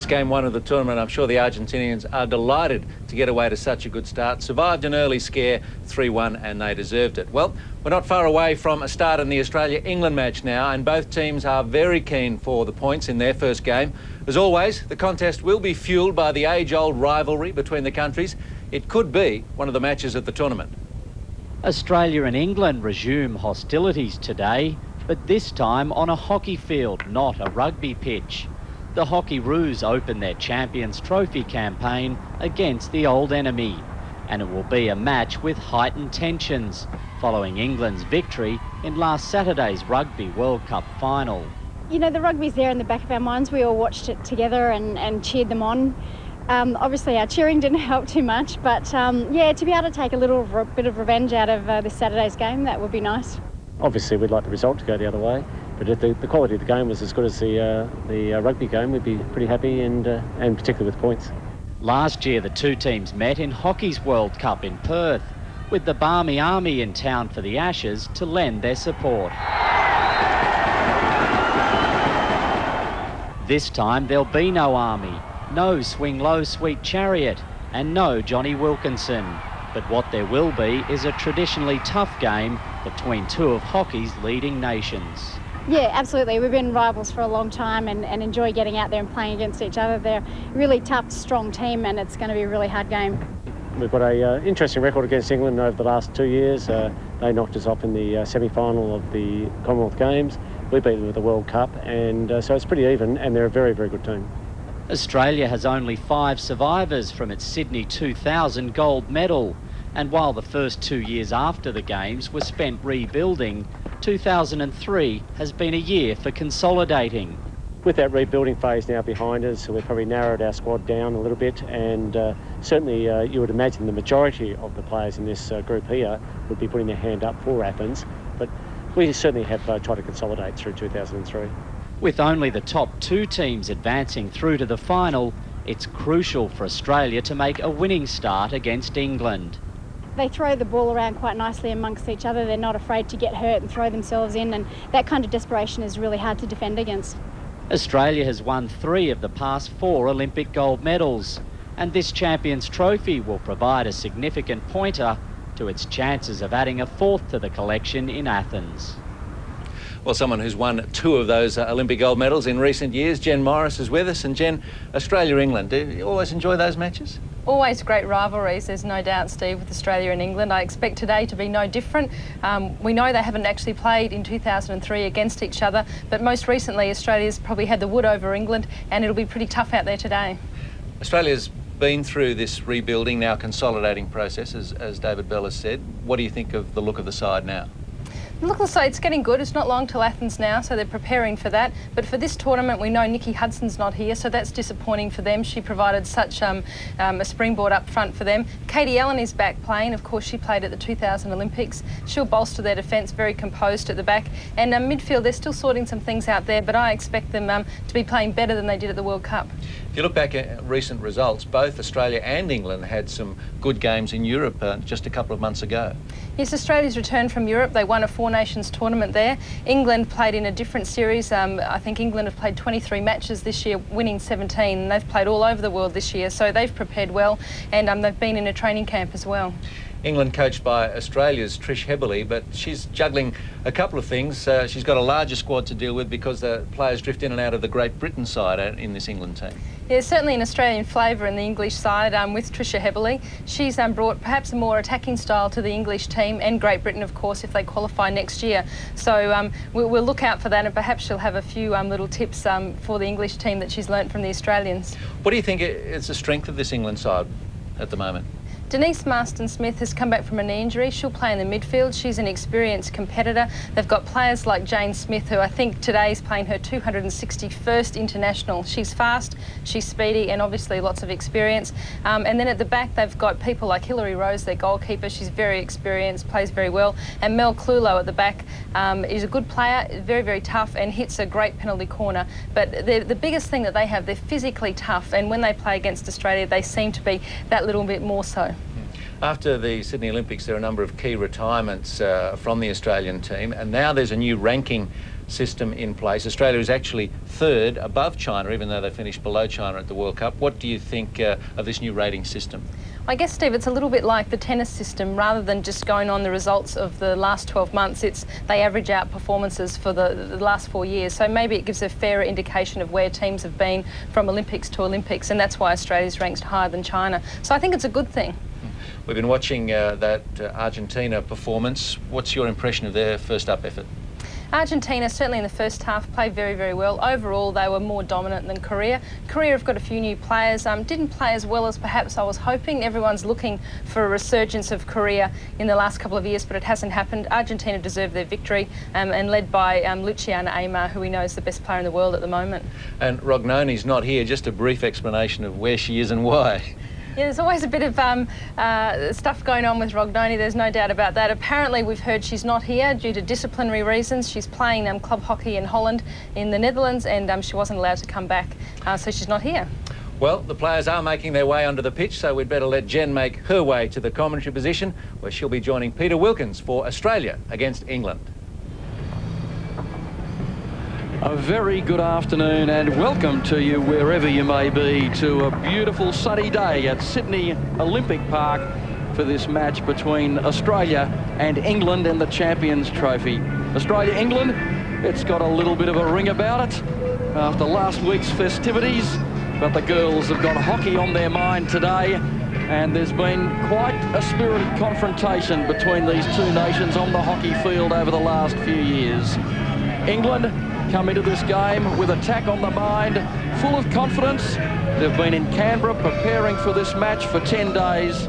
game one of the tournament. I'm sure the Argentinians are delighted to get away to such a good start. Survived an early scare, 3-1, and they deserved it. Well, we're not far away from a start in the Australia-England match now, and both teams are very keen for the points in their first game. As always, the contest will be fuelled by the age-old rivalry between the countries. It could be one of the matches at the tournament. Australia and England resume hostilities today, but this time on a hockey field, not a rugby pitch. The Hockeyroos open their Champions Trophy campaign against the old enemy, and it will be a match with heightened tensions following England's victory in last Saturday's Rugby World Cup final. You know, the rugby's there in the back of our minds. We all watched it together and cheered them on. Obviously our cheering didn't help too much, but yeah, to be able to take a little bit of revenge out of this Saturday's game, that would be nice. Obviously we'd like the result to go the other way, but if the quality of the game was as good as the rugby game, we'd be pretty happy, and particularly with points. Last year the two teams met in Hockey's World Cup in Perth, with the Barmy Army in town for the Ashes to lend their support. This time there'll be no Army, no Swing Low Sweet Chariot, and no Johnny Wilkinson. But what there will be is a traditionally tough game between two of hockey's leading nations. Yeah, absolutely. We've been rivals for a long time and enjoy getting out there and playing against each other. They're a really tough, strong team, and it's going to be a really hard game. We've got an interesting record against England over the last 2 years. They knocked us off in the semi-final of the Commonwealth Games. We beat them with the World Cup, and so it's pretty even, and they're a very, very good team. Australia has only 5 survivors from its Sydney 2000 gold medal, and while the first 2 years after the Games were spent rebuilding, 2003 has been a year for consolidating. With that rebuilding phase now behind us, we've probably narrowed our squad down a little bit, and certainly you would imagine the majority of the players in this group here would be putting their hand up for Athens, but we certainly have tried to consolidate through 2003. With only the top 2 teams advancing through to the final, it's crucial for Australia to make a winning start against England. They throw the ball around quite nicely amongst each other. They're not afraid to get hurt and throw themselves in, and that kind of desperation is really hard to defend against. Australia has won 3 of the past 4 Olympic gold medals, and this Champions Trophy will provide a significant pointer to its chances of adding a 4th to the collection in Athens. Well, someone who's won 2 of those Olympic gold medals in recent years, Jen Morris, is with us. And Jen, Australia-England, do you always enjoy those matches? Always great rivalries, there's no doubt, Steve, with Australia and England. I expect today to be no different. We know they haven't actually played in 2003 against each other, but most recently Australia's probably had the wood over England, and it'll be pretty tough out there today. Australia's been through this rebuilding, now consolidating process, as David Bell has said. What do you think of the look of the side now? Look, it's getting good. It's not long till Athens now, so they're preparing for that. But for this tournament, we know Nikki Hudson's not here, so that's disappointing for them. She provided such a springboard up front for them. Katie Allen is back playing. Of course, she played at the 2000 Olympics. She'll bolster their defence, very composed at the back. And midfield, they're still sorting some things out there, but I expect them to be playing better than they did at the World Cup. If you look back at recent results, both Australia and England had some good games in Europe just a couple of months ago. Yes, Australia's returned from Europe. They won a 4 Nations tournament there. England played in a different series. I think England have played 23 matches this year, winning 17. And they've played all over the world this year, so they've prepared well, and they've been in a training camp as well. England coached by Australia's Trish Heberley, but she's juggling a couple of things. She's got a larger squad to deal with because the players drift in and out of the Great Britain side in this England team. Yeah, there's certainly an Australian flavour in the English side with Tricia Heberley. She's brought perhaps a more attacking style to the English team, and Great Britain, of course, if they qualify next year. So we'll look out for that, and perhaps she'll have a few little tips for the English team that she's learnt from the Australians. What do you think is the strength of this England side at the moment? Denise Marston-Smith has come back from a knee injury. She'll play in the midfield. She's an experienced competitor. They've got players like Jane Smith, who I think today is playing her 261st international. She's fast, she's speedy, and obviously lots of experience. And then at the back, they've got people like Hilary Rose, their goalkeeper. She's very experienced, plays very well. And Mel Clulo at the back is a good player, very, very tough, and hits a great penalty corner. But the biggest thing that they have, they're physically tough, and when they play against Australia, they seem to be that little bit more so. After the Sydney Olympics, there are a number of key retirements from the Australian team, and now there's a new ranking system in place. Australia is actually third above China, even though they finished below China at the World Cup. What do you think of this new rating system? I guess, Steve, it's a little bit like the tennis system. Rather than just going on the results of the last 12 months, they average out performances for the last 4 years. So maybe it gives a fairer indication of where teams have been from Olympics to Olympics, and that's why Australia's ranked higher than China. So I think it's a good thing. We've been watching that Argentina performance. What's your impression of their first up effort? Argentina, certainly in the first half, played very, very well. Overall, they were more dominant than Korea. Korea have got a few new players. Didn't play as well as perhaps I was hoping. Everyone's looking for a resurgence of Korea in the last couple of years, but it hasn't happened. Argentina deserved their victory, and led by Luciana Aymar, who we know is the best player in the world at the moment. And Rognoni's not here. Just a brief explanation of where she is and why. Yeah, there's always a bit of stuff going on with Rognoni, there's no doubt about that. Apparently we've heard she's not here due to disciplinary reasons. She's playing club hockey in Holland, in the Netherlands, and she wasn't allowed to come back, so she's not here. Well, the players are making their way onto the pitch, so we'd better let Jen make her way to the commentary position, where she'll be joining Peter Wilkins for Australia against England. A very good afternoon and welcome to you wherever you may be to a beautiful sunny day at Sydney Olympic Park for this match between Australia and England in the Champions Trophy. Australia-England, it's got a little bit of a ring about it after last week's festivities, but the girls have got hockey on their mind today, and there's been quite a spirited confrontation between these two nations on the hockey field over the last few years. England come into this game with attack on the mind, full of confidence. They've been in Canberra preparing for this match for 10 days,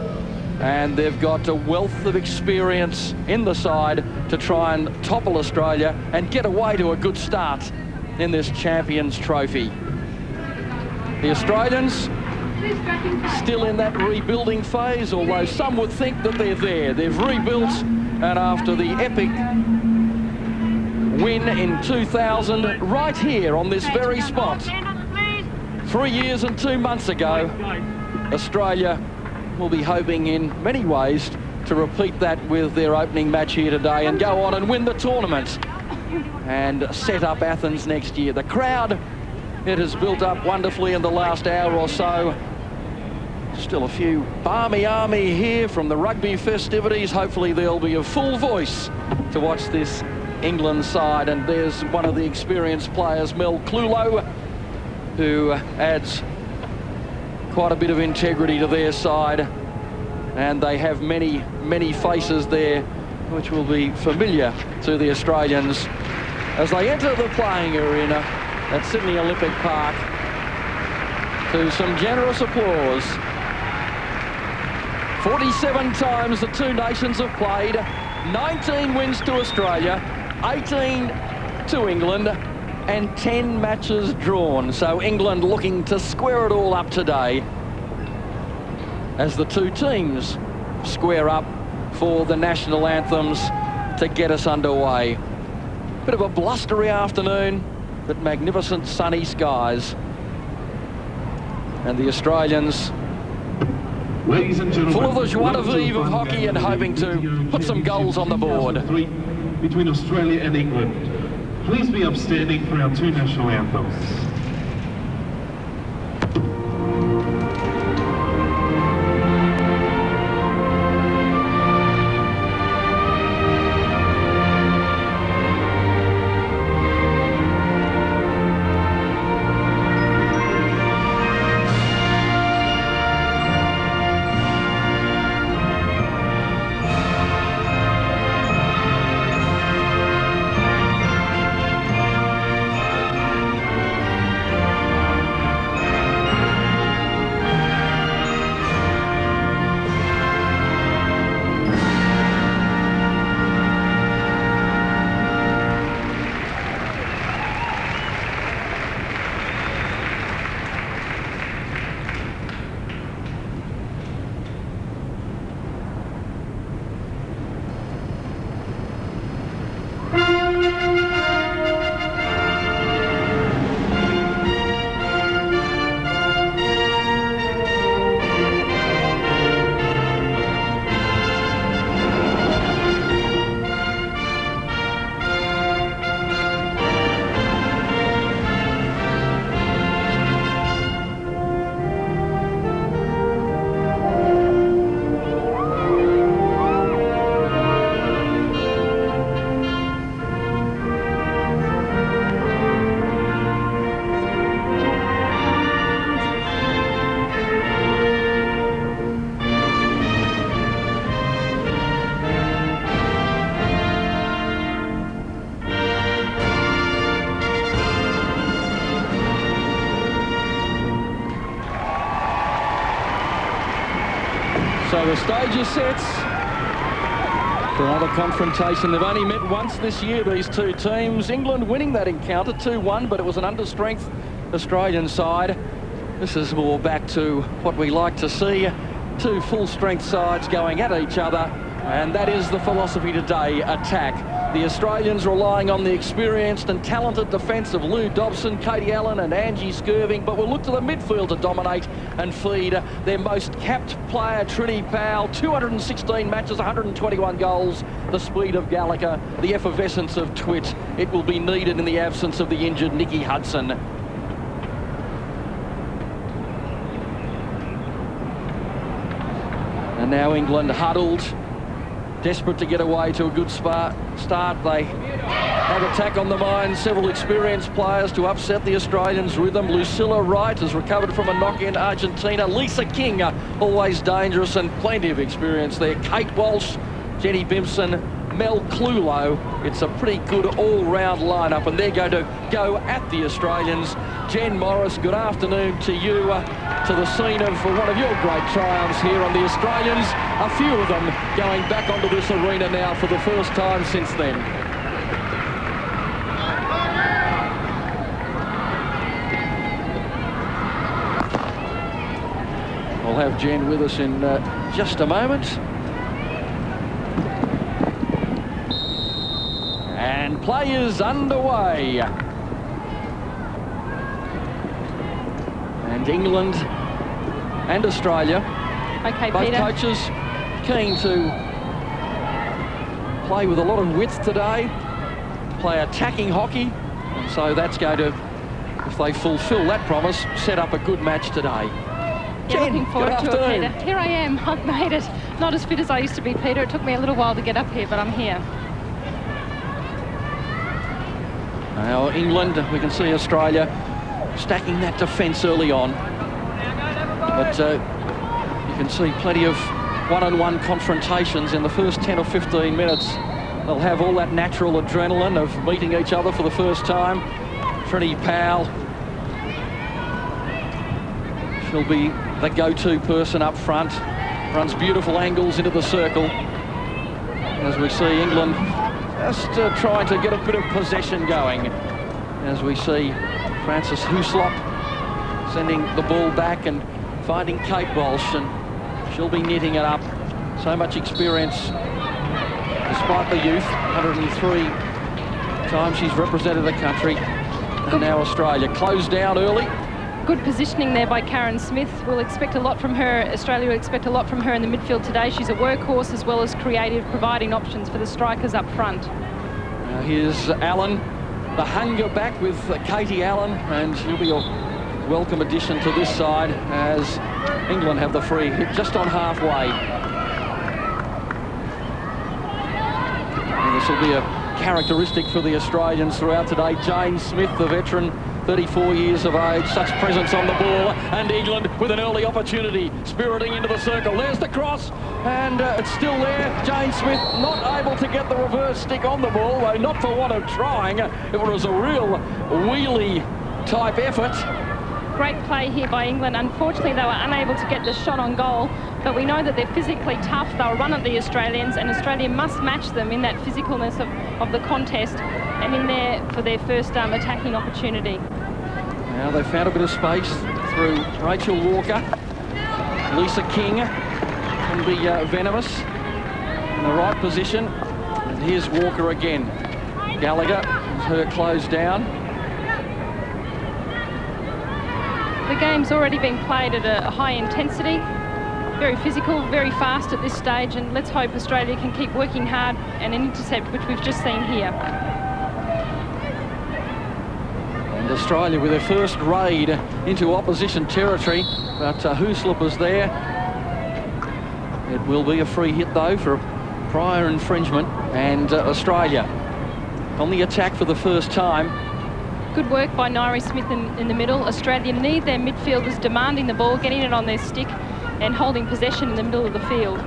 and they've got a wealth of experience in the side to try and topple Australia and get away to a good start in this Champions Trophy. The Australians still in that rebuilding phase, although some would think that they're there. They've rebuilt, and after the epic win in 2000, right here on this very spot, 3 years and 2 months ago, Australia will be hoping in many ways to repeat that with their opening match here today and go on and win the tournament and set up Athens next year. The crowd, it has built up wonderfully in the last hour or so. Still a few barmy army here from the rugby festivities. Hopefully there'll be a full voice to watch this England side, and there's one of the experienced players, Mel Clulo, who adds quite a bit of integrity to their side, and they have many, many faces there which will be familiar to the Australians as they enter the playing arena at Sydney Olympic Park to some generous applause. 47 times the two nations have played, 19 wins to Australia, 18 to England, and 10 matches drawn. So England looking to square it all up today as the two teams square up for the national anthems to get us underway. Bit of a blustery afternoon, but magnificent sunny skies. And the Australians Ladies and gentlemen, full of the joie de vivre of hockey and hoping to put some goals on the board. Between Australia and England. Please be upstanding for our two national anthems. So the stage is set for another confrontation. They've only met once this year, these two teams. England winning that encounter 2-1, but it was an understrength Australian side. This is more back to what we like to see. Two full-strength sides going at each other, and that is the philosophy today, attack. The Australians relying on the experienced and talented defence of Lou Dobson, Katie Allen and Angie Skirving, but will look to the midfield to dominate and feed their most capped player, Triny Powell. 216 matches, 121 goals, the speed of Gallagher, the effervescence of Twit. It will be needed in the absence of the injured Nikki Hudson. And now England huddled, desperate to get away to a good start. They have attack on the mind, several experienced players to upset the Australians' rhythm. Lucilla Wright has recovered from a knock in Argentina. Lisa King, always dangerous, and plenty of experience there. Kate Walsh, Jenny Bimpson, Mel Clulo. It's a pretty good all-round lineup, and they're going to go at the Australians. Jen Morris, good afternoon to you, to the scene of one of your great triumphs here on the Australians. A few of them going back onto this arena now for the first time since then. We'll have Jen with us in just a moment. And play is underway. And England and Australia, Okay, both Peter. coaches keen to play with a lot of width today, play attacking hockey, and so that's going to, if they fulfil that promise, set up a good match today. Yeah, Jen, looking forward good to it, afternoon. Peter. Here I am. I've made it. Not as fit as I used to be, Peter. It took me a little while to get up here, but I'm here. Now England, we can see Australia stacking that defence early on. But you can see plenty of one-on-one confrontations in the first 10 or 15 minutes. They'll have all that natural adrenaline of meeting each other for the first time. Triny Powell, she'll be the go-to person up front. Runs beautiful angles into the circle. As we see England just trying to get a bit of possession going. As we see Frances Huslop sending the ball back and finding Kate Walsh, and she'll be knitting it up. So much experience despite the youth. 103 times she's represented the country. And now Australia closed down early. Good positioning there by Karen Smith. We'll expect a lot from her. Australia will expect a lot from her in the midfield today. She's a workhorse as well as creative, providing options for the strikers up front. Now here's Allen, the hunger back with Katie Allen, and she'll be a welcome addition to this side as England have the free hit just on halfway. And this will be a characteristic for the Australians throughout today. Jane Smith, the veteran, 34 years of age, such presence on the ball, and England with an early opportunity, spiriting into the circle. There's the cross, and it's still there. Jane Smith not able to get the reverse stick on the ball, though not for want of trying. It was a real wheelie-type effort. Great play here by England. Unfortunately, they were unable to get the shot on goal, but we know that they're physically tough. They'll run at the Australians, and Australia must match them in that physicalness of the contest and in there for their first attacking opportunity. Now they've found a bit of space through Rachel Walker. Lisa King can be venomous in the right position. And here's Walker again. Gallagher has her closed down. The game's already been played at a high intensity, very physical, very fast at this stage, and let's hope Australia can keep working hard and an intercept, which we've just seen here. And Australia with their first raid into opposition territory, but Huslop is there. It will be a free hit though for a prior infringement, and Australia on the attack for the first time. Good work by Nairi Smith in the middle. Australia need their midfielders demanding the ball, getting it on their stick and holding possession in the middle of the field.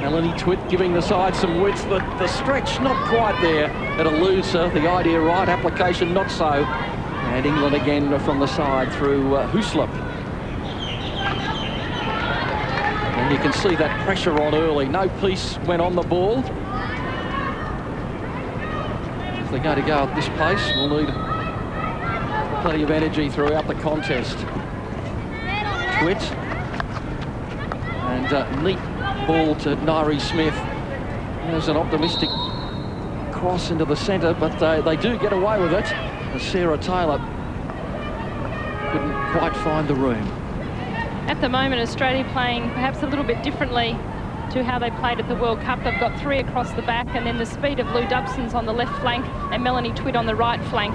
Melanie Twit giving the side some width, but the stretch not quite there. It eludes her. The idea right, application not so. And England again from the side through Huslop. And you can see that pressure on early. No piece went on the ball. If they're going to go at this pace, we'll need plenty of energy throughout the contest. Twit. And neat ball to Nairi Smith. There's an optimistic cross into the centre, but they do get away with it. As Sarah Taylor couldn't quite find the room. At the moment, Australia playing perhaps a little bit differently to how they played at the World Cup. They've got 3 across the back, and then the speed of Lou Dubson's on the left flank and Melanie Twit on the right flank.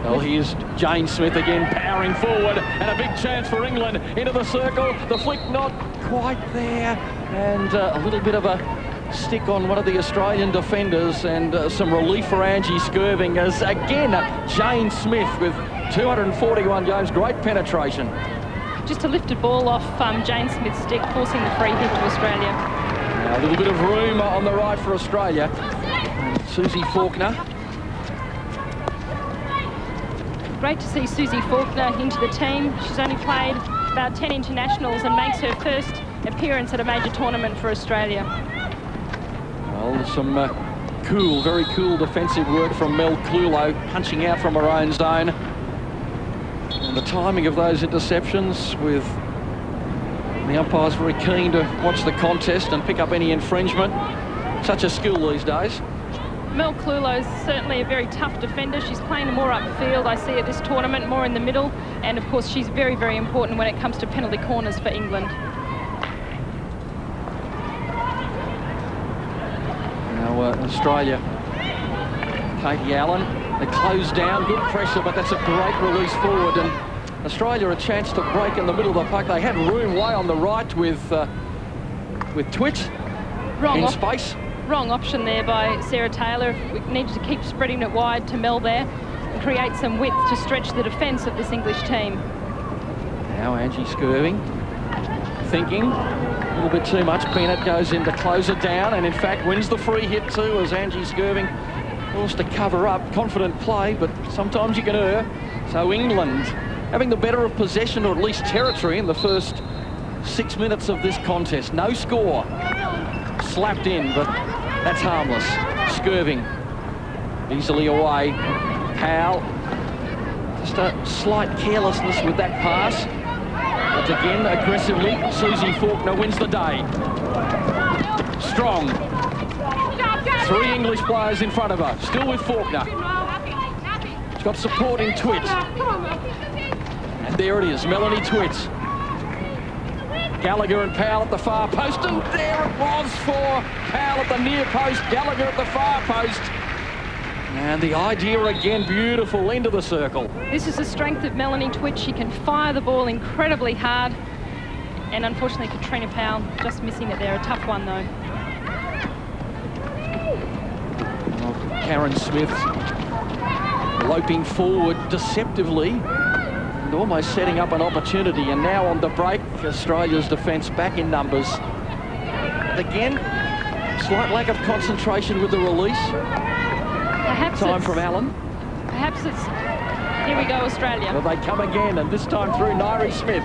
Well, here's Jane Smith again, powering forward, and a big chance for England into the circle. The flick not quite there, and a little bit of a stick on one of the Australian defenders, and some relief for Angie Skirving, as again Jane Smith with 241 games, great penetration. Just a lifted ball off Jane Smith's stick, forcing the free hit to Australia. Now, a little bit of room on the right for Australia. And Susie Faulkner. Great to see Susie Faulkner into the team. She's only played about 10 internationals and makes her first appearance at a major tournament for Australia. Well, some cool, very cool defensive work from Mel Clulo, punching out from her own zone. And the timing of those interceptions, with the umpires very keen to watch the contest and pick up any infringement. Such a skill these days. Mel Clulo's certainly a very tough defender. She's playing more upfield, I see, at this tournament, more in the middle. And, of course, she's very, very important when it comes to penalty corners for England. Now, Australia, Katie Allen. They close down, good pressure, but that's a great release forward. And Australia a chance to break in the middle of the puck. They had room way on the right with Twit in space. Wrong option there by Sarah Taylor. We needed to keep spreading it wide to Mel there and create some width to stretch the defence of this English team. Now Angie Skirving thinking a little bit too much. Bennett goes in to close it down, and in fact wins the free hit too, as Angie Skirving wants to cover up. Confident play, but sometimes you can err. So England having the better of possession, or at least territory, in the first 6 minutes of this contest. No score. Slapped in, but that's harmless. Skirving easily away. Powell, just a slight carelessness with that pass. But again, aggressively, Susie Faulkner wins the day. Strong. 3 English players in front of her, still with Faulkner. She's got support in Twit. And there it is, Melanie Twit. Gallagher and Powell at the far post, and there it was for Powell at the near post, Gallagher at the far post. And the idea again, beautiful, into the circle. This is the strength of Melanie Twit. She can fire the ball incredibly hard. And unfortunately, Katrina Powell just missing it there. A tough one, though. Karen Smith loping forward deceptively and almost setting up an opportunity, and now on the break, Australia's defence back in numbers. Again, slight lack of concentration with the release. Perhaps time from Allen. Perhaps it's... Here we go, Australia. Well, they come again, and this time through Nairi Smith.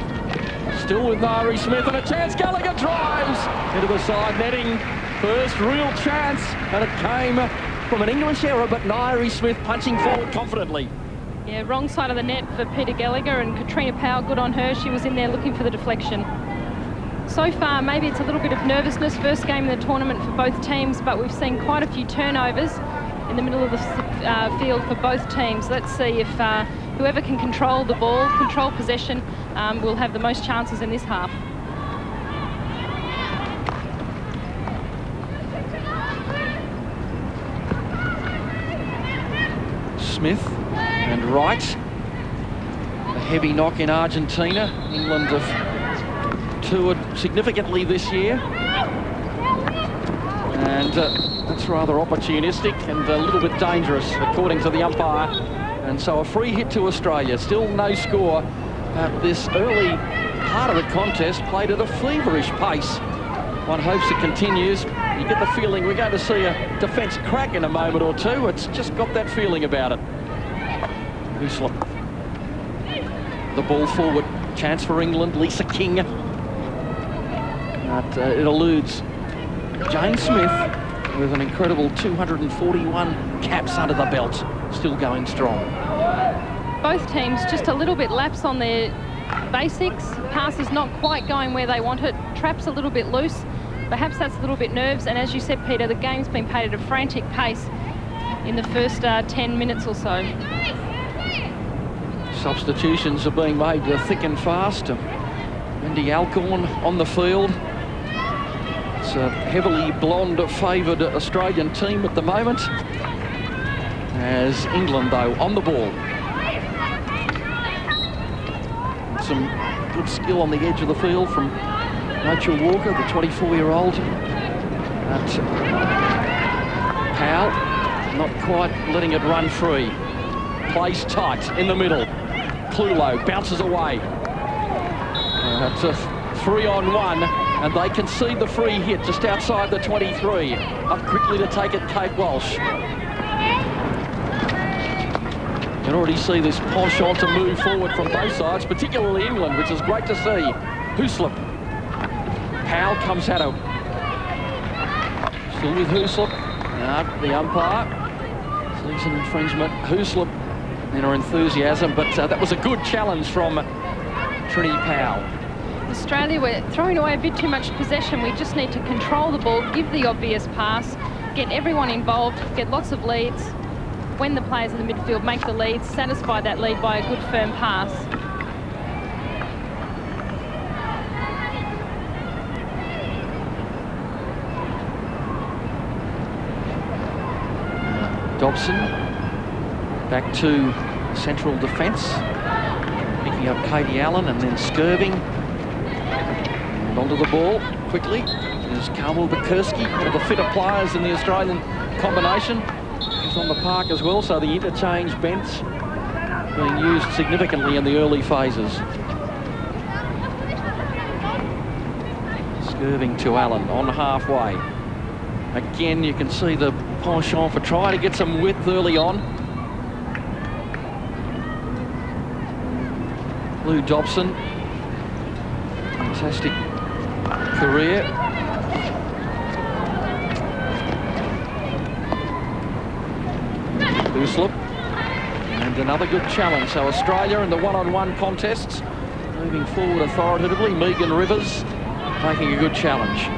Still with Nairi Smith, and a chance. Gallagher drives into the side netting. First real chance, and it came from an English error, but Nairi Smith punching forward confidently. Yeah, wrong side of the net for Peter Gallagher, and Katrina Powell, good on her. She was in there looking for the deflection. So far, maybe it's a little bit of nervousness. First game in the tournament for both teams, but we've seen quite a few turnovers in the middle of the field for both teams. Let's see if whoever can control the ball, control possession, will have the most chances in this half. Smith and Wright. A heavy knock in Argentina. England have toured significantly this year. And that's rather opportunistic and a little bit dangerous, according to the umpire. And so a free hit to Australia. Still no score. This early part of the contest played at a feverish pace. One hopes it continues. You get the feeling we're going to see a defence crack in a moment or two. It's just got that feeling about it. Huslop. The ball forward. Chance for England. Lisa King. But it eludes Jane Smith with an incredible 241 caps under the belt, still going strong. Both teams just a little bit lapse on their basics. Passes not quite going where they want it. Traps a little bit loose. Perhaps that's a little bit nerves. And as you said, Peter, the game's been played at a frantic pace in the first 10 minutes or so. Substitutions are being made thick and fast. Wendy Alcorn on the field. It's a heavily blonde-favoured Australian team at the moment. As England, though, on the ball. Some good skill on the edge of the field from Rachel Walker, the 24-year-old. Powell not quite letting it run free. Plays tight in the middle. Clulo bounces away. That's a 3-on-1, and they concede the free hit just outside the 23. Up quickly to take it, Kate Walsh. You can already see this penchant to move forward from both sides, particularly England, which is great to see. Hooslip. Powell comes at her. Still with Hooslip. The umpire sees an infringement. Hooslip in her enthusiasm, but that was a good challenge from Triny Powell. Australia, we're throwing away a bit too much possession. We just need to control the ball, give the obvious pass, get everyone involved, get lots of leads. When the players in the midfield make the lead, satisfy that lead by a good firm pass. Dobson back to central defence, picking up Katie Allen and then Skirving. And onto the ball quickly is Carmel Bukurski, one of the fitter players in the Australian combination. He's on the park as well, so the interchange bench being used significantly in the early phases. Skirving to Allen on halfway. Again, you can see the penchant for trying to get some width early on. Lou Dobson, fantastic career. Hooslip, and another good challenge. So Australia in the one-on-one contests, moving forward authoritatively. Megan Rivers making a good challenge.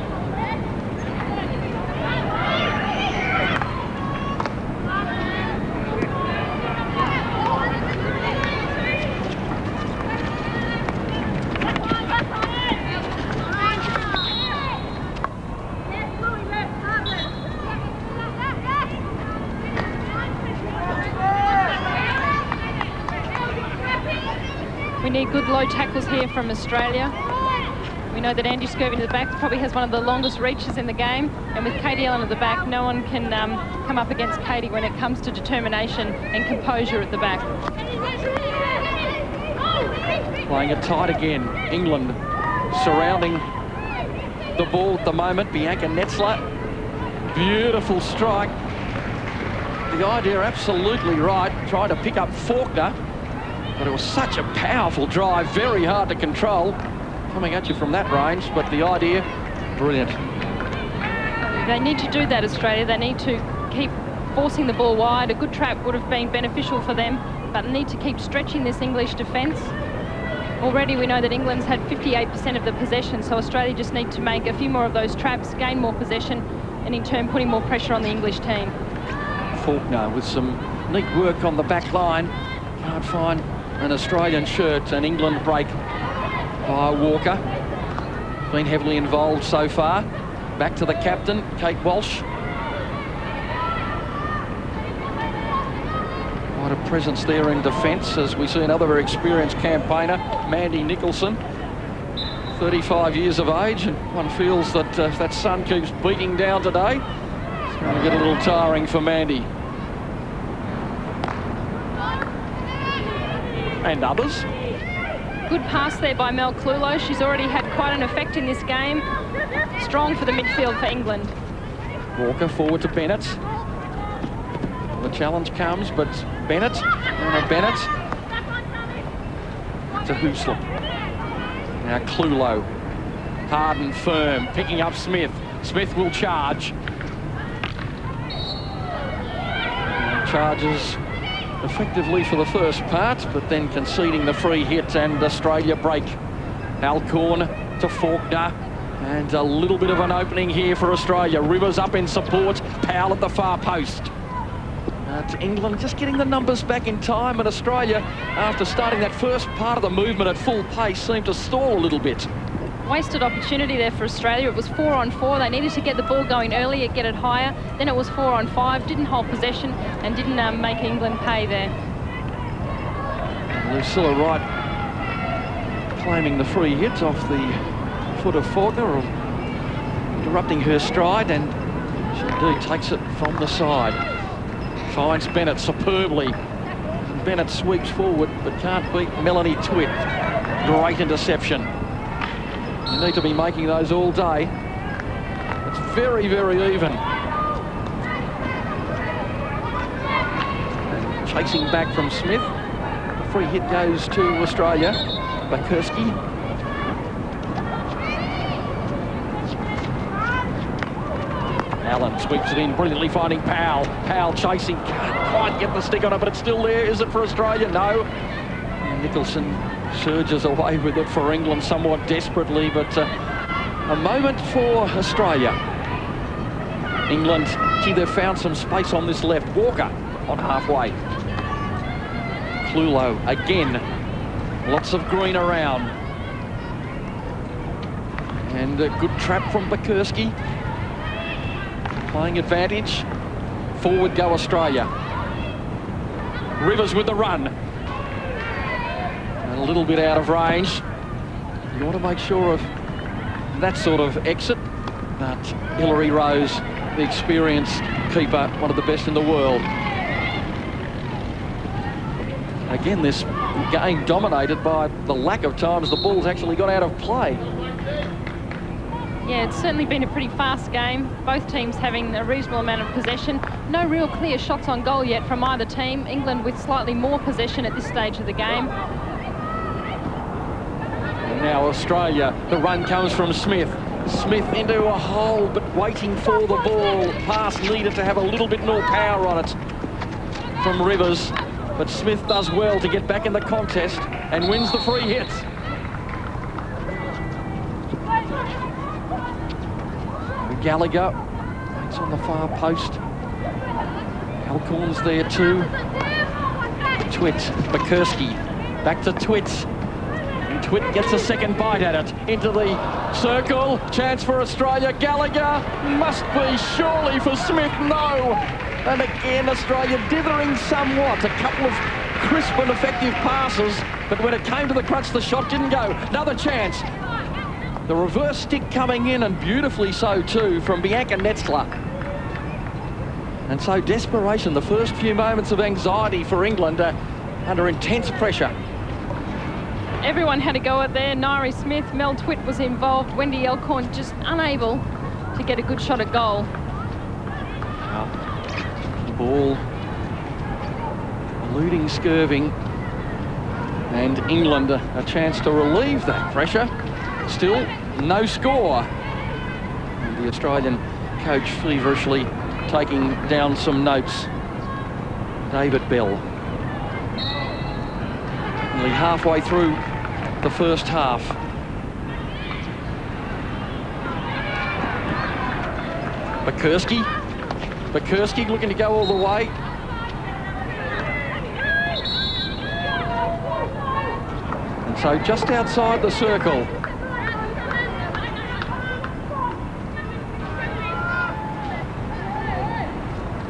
We need good low tackles here from Australia. We know that Andy Skirving at the back probably has one of the longest reaches in the game, and with Katie Allen at the back, no one can come up against Katie when it comes to determination and composure at the back. Playing it tight again. England surrounding the ball at the moment. Bianca Netzler, beautiful strike. The idea absolutely right, trying to pick up Faulkner. But it was such a powerful drive, very hard to control, coming at you from that range, but the idea, brilliant. They need to do that, Australia. They need to keep forcing the ball wide. A good trap would have been beneficial for them, but need to keep stretching this English defence. Already we know that England's had 58% of the possession, so Australia just need to make a few more of those traps, gain more possession, and in turn putting more pressure on the English team. Faulkner with some neat work on the back line. Can't find an Australian shirt, and England break by Walker. Been heavily involved so far. Back to the captain, Kate Walsh. Quite a presence there in defence, as we see another very experienced campaigner, Mandy Nicholson. 35 years of age, and one feels that if that sun keeps beating down today, it's going to get a little tiring for Mandy. And others. Good pass there by Mel Clulo. She's already had quite an effect in this game. Strong for the midfield for England. Walker forward to Bennett. The challenge comes, but Bennett, Bennett to Hooslip. Now Clulo hard and firm, picking up Smith. Smith will charge. Charges effectively for the first part, but then conceding the free hit, and Australia break. Alcorn to Faulkner, and a little bit of an opening here for Australia. Rivers up in support, Powell at the far post. To England just getting the numbers back in time, and Australia, after starting that first part of the movement at full pace, seemed to stall a little bit. Wasted opportunity there for Australia. It was 4-on-4. They needed to get the ball going earlier, get it higher. Then it was 4-on-5. Didn't hold possession and didn't make England pay there. Lucilla Wright claiming the free hit off the foot of Faulkner, interrupting her stride, and she indeed takes it from the side. Finds Bennett superbly. Bennett sweeps forward but can't beat Melanie Twitt. Great interception. You need to be making those all day. It's very, very even. And chasing back from Smith. The free hit goes to Australia. Bakurski. Allen sweeps it in, brilliantly finding Powell. Powell chasing, can't quite get the stick on it, but it's still there. Is it for Australia? No. And Nicholson surges away with it for England somewhat desperately, but a moment for Australia. England, gee, they've found some space on this left. Walker on halfway. Clulo again. Lots of green around. And a good trap from Bakurski. Playing advantage. Forward go Australia. Rivers with the run. And a little bit out of range. You want to make sure of that sort of exit. But Hilary Rose, the experienced keeper, one of the best in the world. Again, this game dominated by the lack of times the ball's actually got out of play. Yeah, it's certainly been a pretty fast game. Both teams having a reasonable amount of possession. No real clear shots on goal yet from either team. England with slightly more possession at this stage of the game. And now Australia, the run comes from Smith. Smith into a hole, but waiting for the ball. Pass needed to have a little bit more power on it from Rivers. But Smith does well to get back in the contest and wins the free hit. Gallagher waits on the far post. Alcorn's there too. Twitt, Bakurski, back to Twitt. And Twitt gets a second bite at it. Into the circle, chance for Australia. Gallagher must be surely for Smith, no. And again, Australia dithering somewhat. A couple of crisp and effective passes, but when it came to the crunch, the shot didn't go. Another chance. The reverse stick coming in, and beautifully so too, from Bianca Netzler. And so desperation, the first few moments of anxiety for England under intense pressure. Everyone had a go at there. Nairi Smith, Mel Twitt was involved. Wendy Alcorn just unable to get a good shot at goal. The ball eluding Skirving, and England a chance to relieve that pressure. Still no score. And the Australian coach feverishly taking down some notes. David Bell. Nearly halfway through the first half. Bakurski looking to go all the way. And so just outside the circle.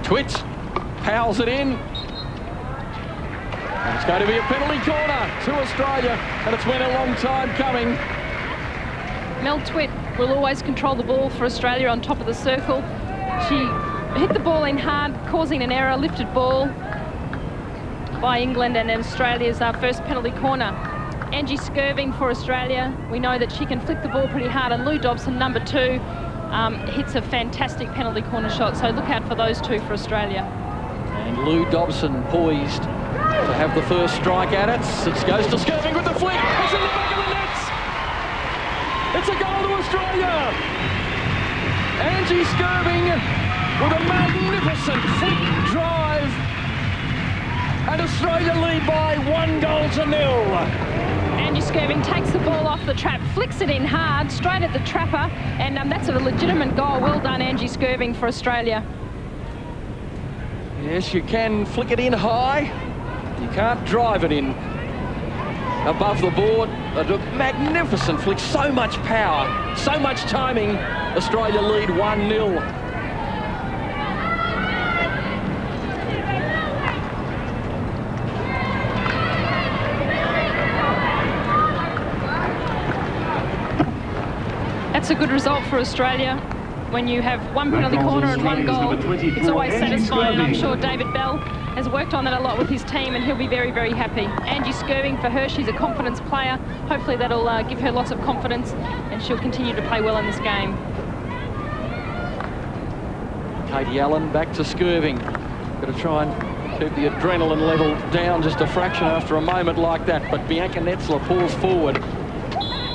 Twitt powers it in. And it's going to be a penalty corner to Australia, and it's been a long time coming. Mel Twitt will always control the ball for Australia on top of the circle. She hit the ball in hard, causing an error, lifted ball by England, and then Australia's first penalty corner. Angie Skirving for Australia. We know that she can flick the ball pretty hard, and Lou Dobson, number 2, hits a fantastic penalty corner shot, so look out for those two for Australia. And Lou Dobson poised to have the first strike at it. It goes to Skirving with the flick. It's in the back of the nets. It's a goal to Australia. Australia. Angie Skirving with a magnificent flick drive. And Australia lead by 1-0. Angie Skirving takes the ball off the trap, flicks it in hard, straight at the trapper, and that's a legitimate goal. Well done, Angie Skirving, for Australia. Yes, you can flick it in high. You can't drive it in above the board. A magnificent flick, so much power, so much timing. Australia lead 1-0. That's a good result for Australia. When you have one penalty corner and one goal, it's always satisfying. I'm sure David Bell has worked on that a lot with his team, and he'll be very, very happy. Angie Skirving, for her, she's a confidence player. Hopefully that'll give her lots of confidence, and she'll continue to play well in this game. Katie Allen back to Skirving. Got to try and keep the adrenaline level down just a fraction after a moment like that. But Bianca Netzler pulls forward.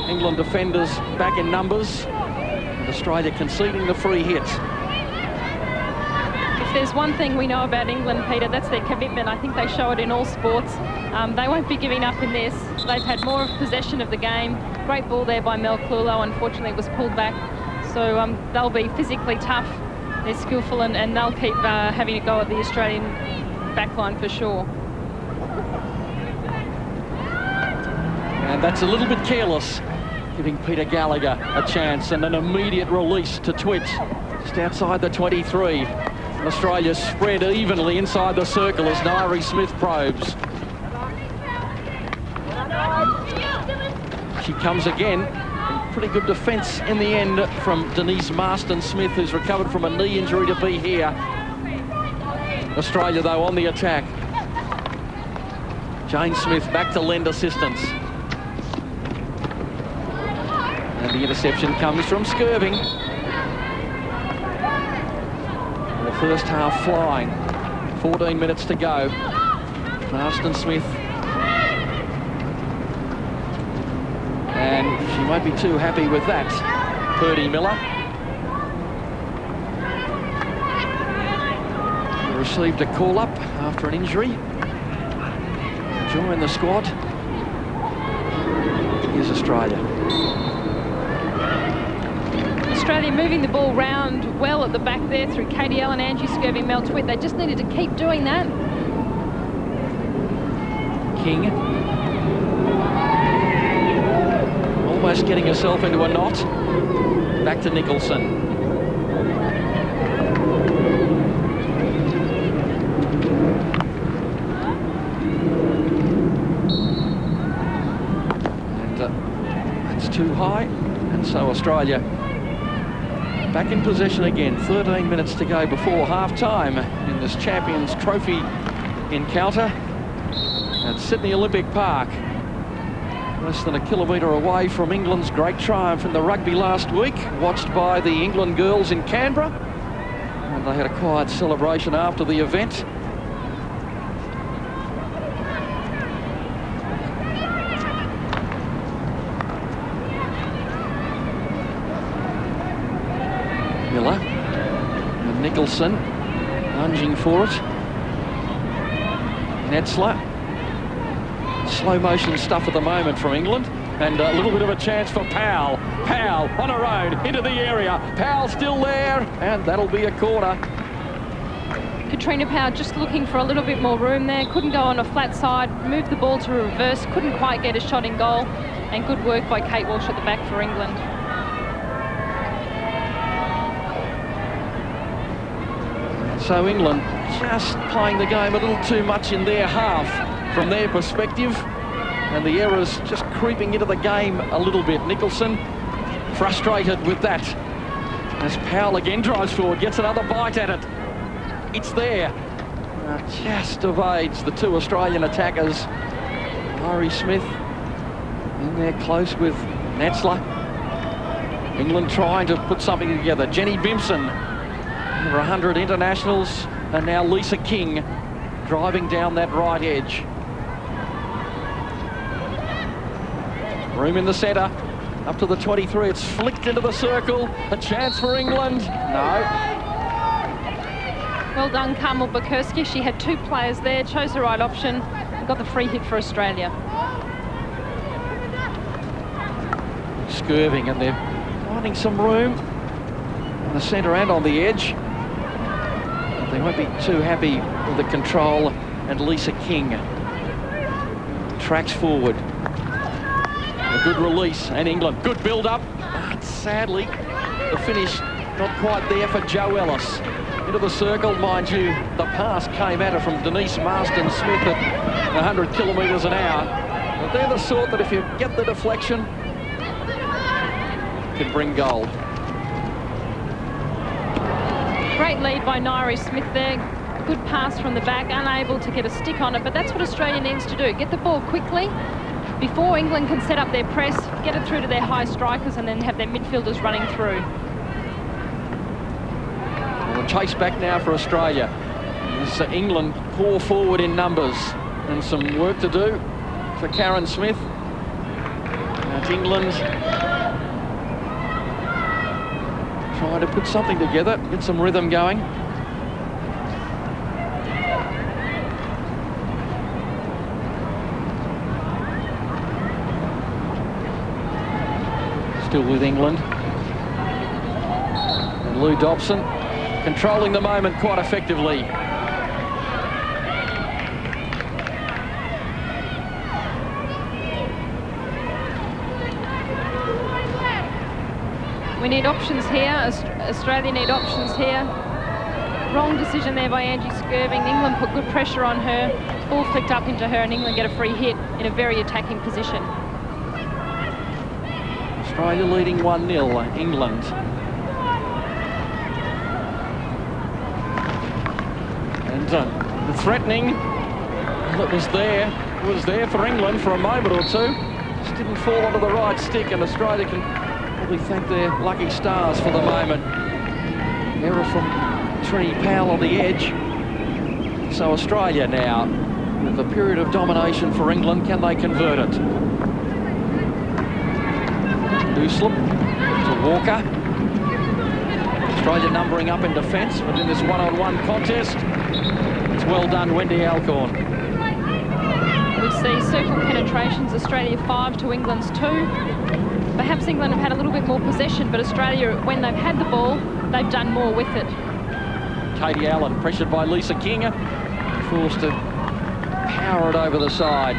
England defenders back in numbers. And Australia conceding the free hits. If there's one thing we know about England, Peter, that's their commitment. I think they show it in all sports. They won't be giving up in this. They've had more of possession of the game. Great ball there by Mel Clulo. Unfortunately, it was pulled back. So they'll be physically tough. They're skillful, and they'll keep having a go at the Australian backline for sure. And that's a little bit careless, giving Peter Gallagher a chance, and an immediate release to Twitch just outside the 23. Australia spread evenly inside the circle as Nairi Smith probes. She comes again. Pretty good defence in the end from Denise Marston-Smith, who's recovered from a knee injury to be here. Australia, though, on the attack. Jane Smith back to lend assistance. And the interception comes from Skirving. The first half flying. 14 minutes to go. Marston-Smith. And she won't be too happy with that. Purdy Miller. She received a call-up after an injury. Join the squad. Here's Australia. Australia moving the ball round well at the back there through Katie Allen, Angie Skirving, Mel Twitt. They just needed to keep doing that. King. Almost getting herself into a knot. Back to Nicholson. And that's too high. And so Australia back in possession again. 13 minutes to go before half-time in this Champions Trophy encounter at Sydney Olympic Park. Less than a kilometre away from England's great triumph in the rugby last week, watched by the England girls in Canberra. And they had a quiet celebration after the event. Miller and Nicholson lunging for it. Netzler. Slow motion stuff at the moment from England, and a little bit of a chance for Powell. Powell on her own into the area. Powell still there, and that'll be a corner. Katrina Powell just looking for a little bit more room there. Couldn't go on a flat side, moved the ball to a reverse, couldn't quite get a shot in goal, and good work by Kate Walsh at the back for England. So England just playing the game a little too much in their half from their perspective, and the errors just creeping into the game a little bit. Nicholson frustrated with that as Powell again drives forward, gets another bite at it. It's there. Just evades the two Australian attackers. Nairi Smith in there close with Netzler. England trying to put something together. Jenny Bimson, over 100 internationals, and now Lisa King driving down that right edge. Room in the centre. Up to the 23, it's flicked into the circle. A chance for England. No. Well done, Carmel Bukurski. She had two players there, chose the right option, and got the free hit for Australia. Skirving, and they're finding some room in the centre and on the edge. But they won't be too happy with the control, and Lisa King tracks forward. A good release, and England, good build-up. But sadly, the finish not quite there for Jo Ellis. Into the circle, mind you, the pass came at her from Denise Marston-Smith at 100 kilometres an hour. But they're the sort that if you get the deflection, can bring gold. Great lead by Nairi Smith there. Good pass from the back, unable to get a stick on it, but that's what Australia needs to do. Get the ball quickly before England can set up their press, get it through to their high strikers, and then have their midfielders running through. Well, the chase back now for Australia. As England pour forward in numbers, and some work to do for Karen Smith. That's England trying to put something together, get some rhythm going. Still with England. And Lou Dobson controlling the moment quite effectively. We need options here. Australia need options here. Wrong decision there by Angie Skirving. England put good pressure on her. Ball flicked up into her, and England get a free hit in a very attacking position. Australia leading 1-0, England. And the threatening, well, it was there for England for a moment or two. Just didn't fall onto the right stick, and Australia can probably thank their lucky stars for the moment. Error from Triny Powell on the edge. So Australia now, with a period of domination for England, can they convert it? Slip to Walker. Australia numbering up in defence, but in this one-on-one contest, it's well done, Wendy Alcorn. We see circle penetrations, Australia 5 to England's 2. Perhaps England have had a little bit more possession, but Australia, when they've had the ball, they've done more with it. Katie Allen, pressured by Lisa King, forced to power it over the side.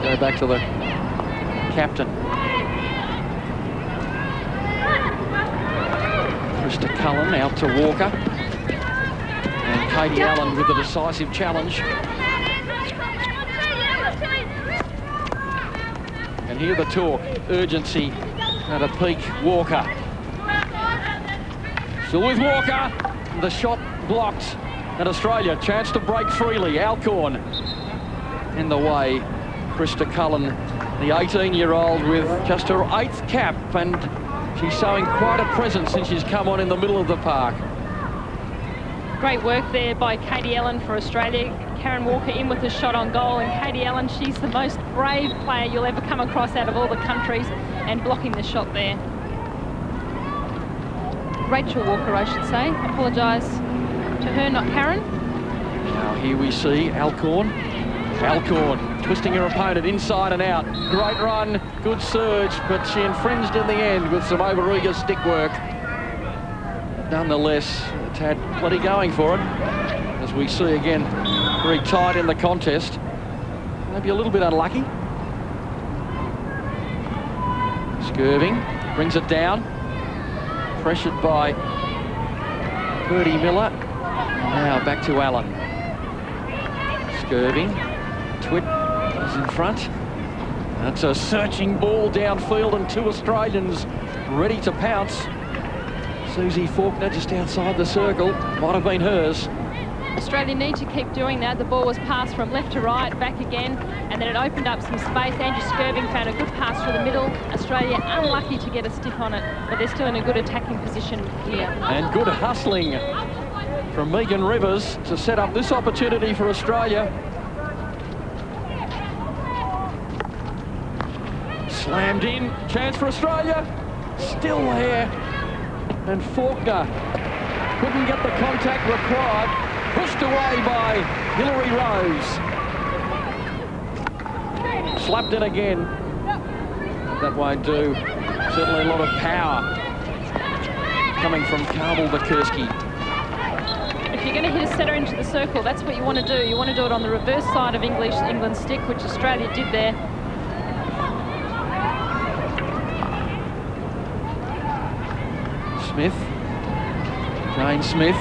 Go back to the captain. Krista Cullen out to Walker. And Katie Allen with the decisive challenge. And hear the talk, urgency at a peak. Walker. Still with Walker. The shot blocked. And Australia, chance to break freely. Alcorn in the way. Krista Cullen, the 18-year-old with just her 8th cap, and she's showing quite a presence since she's come on in the middle of the park. Great work there by Katie Allen for Australia. Karen Walker in with a shot on goal, and Katie Allen, she's the most brave player you'll ever come across out of all the countries, and blocking the shot there. Rachel Walker, I should say. Apologise to her, not Karen. Now here we see Alcorn. Alcorn twisting her opponent inside and out. Great run, good surge, but she infringed in the end with some over-eager stick work. Nonetheless, it's had plenty going for it. As we see again, very tight in the contest. Maybe a little bit unlucky. Skirving brings it down. Pressured by Purdy Miller. Now back to Allen. Skirving. Twit is in front. That's a searching ball downfield, and 2 Australians ready to pounce. Susie Faulkner just outside the circle. Might have been hers. Australia need to keep doing that. The ball was passed from left to right, back again, and then it opened up some space. Angie Skirving found a good pass through the middle. Australia unlucky to get a stick on it, but they're still in a good attacking position here. And good hustling from Megan Rivers to set up this opportunity for Australia. Slammed in, chance for Australia, still there, and Faulkner couldn't get the contact required, pushed away by Hillary Rose. Slapped it again, that won't do. Certainly a lot of power coming from Carmel Bukurski. If you're going to hit a setter into the circle, that's what you want to do. You want to do it on the reverse side of England's stick, which Australia did there. Smith, Jane Smith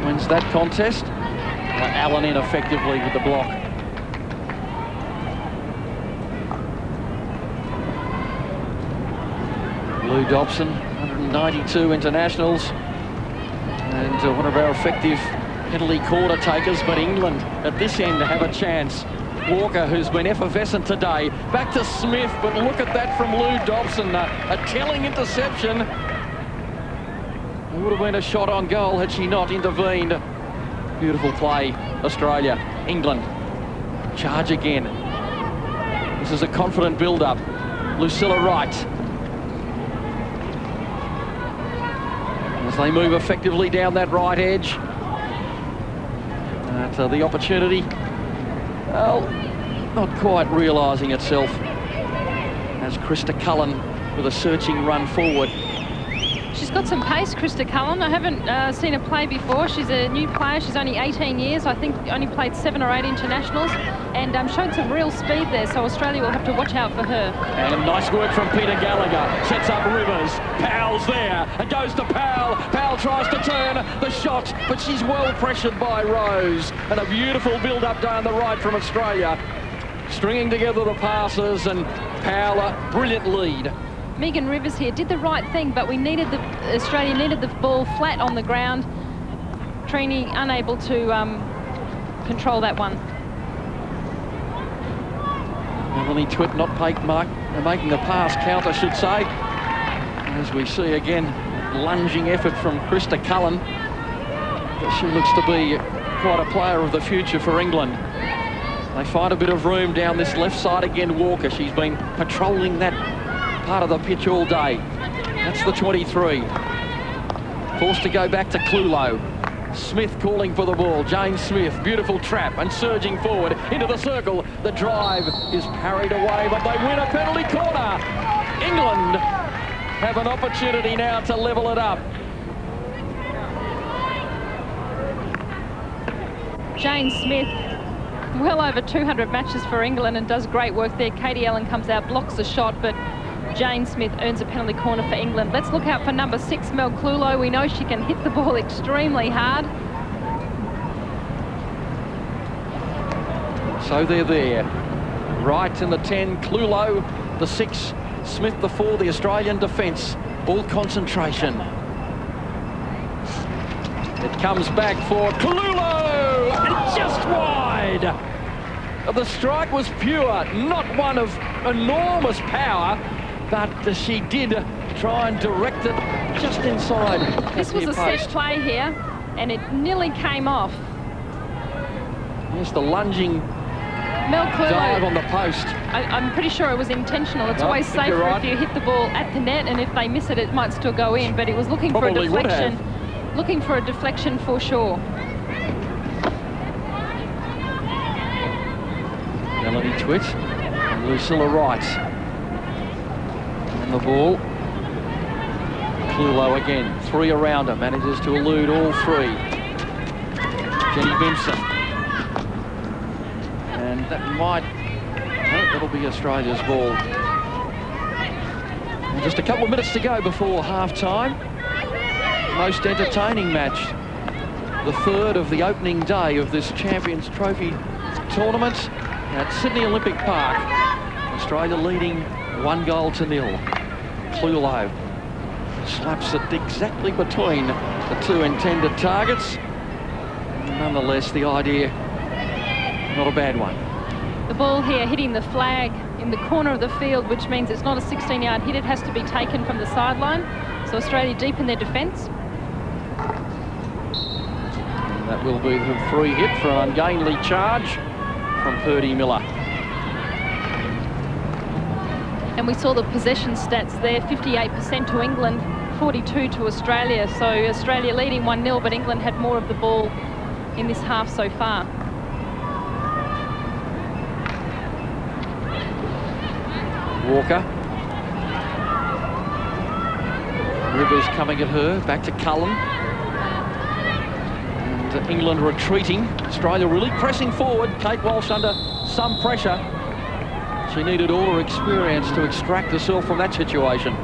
wins that contest. Allen in effectively with the block. Lou Dobson, 192 internationals, and one of our effective penalty corner takers, but England at this end have a chance. Walker, who's been effervescent today, back to Smith, but look at that from Lou Dobson, a telling interception. It would have been a shot on goal had she not intervened. Beautiful play, Australia. England, charge again. This is a confident build-up. Lucilla Wright. As they move effectively down that right edge. The opportunity, well, not quite realising itself. As Krista Cullen with a searching run forward. She's got some pace, Krista Cullen. I haven't seen her play before. She's a new player. She's only 18 years. I think only played 7 or 8 internationals and showed some real speed there. So Australia will have to watch out for her. And nice work from Peter Gallagher. Sets up Rivers. Powell's there. It goes to Powell. Powell tries to turn the shot, but she's well pressured by Rose. And a beautiful build-up down the right from Australia. Stringing together the passes, and Powell a brilliant lead. Megan Rivers here did the right thing, but Australia needed the ball flat on the ground. Triny unable to control that one. Melanie Twitt not making the pass count, I should say. As we see again, lunging effort from Krista Cullen. But she looks to be quite a player of the future for England. They find a bit of room down this left side again. Walker, she's been patrolling that part of the pitch all day. That's the 23. Forced to go back to Clulo. Smith calling for the ball. Jane Smith, beautiful trap and surging forward into the circle. The drive is parried away, but they win a penalty corner. England have an opportunity now to level it up. Jane Smith, well over 200 matches for England and does great work there. Katie Allen comes out, blocks the shot, but Jane Smith earns a penalty corner for England. Let's look out for number 6, Mel Clulo. We know she can hit the ball extremely hard. So they're there. Wright in the 10, Clulo the 6, Smith the 4, the Australian defence. All concentration. It comes back for Clulo, and just wide. The strike was pure, not one of enormous power, but she did try and direct it just inside. This was a set play here, and it nearly came off. Here's the lunging dive on the post. I'm pretty sure it was intentional. It's always safer if you hit the ball at the net, and if they miss it, it might still go in. But it was looking for a deflection. Looking for a deflection for sure. Melanie Twitt and Lucilla Wright. And the ball. Clulo again. 3 around her. Manages to elude all 3. Jenny Benson. And that might... No, that'll be Australia's ball. And just a couple of minutes to go before half-time. Most entertaining match. The 3rd of the opening day of this Champions Trophy tournament at Sydney Olympic Park. Australia leading 1-0. Clulo slaps it exactly between the 2 intended targets. Nonetheless, the idea, not a bad one. The ball here hitting the flag in the corner of the field, which means it's not a 16-yard hit. It has to be taken from the sideline. So Australia deep in their defence. That will be the free hit for an ungainly charge from Purdy Miller. And we saw the possession stats there, 58% to England, 42 to Australia. So Australia leading 1-0, but England had more of the ball in this half so far. Walker. Rivers coming at her, back to Cullen. And England retreating. Australia really pressing forward. Kate Walsh under some pressure. She needed all her experience to extract herself from that situation.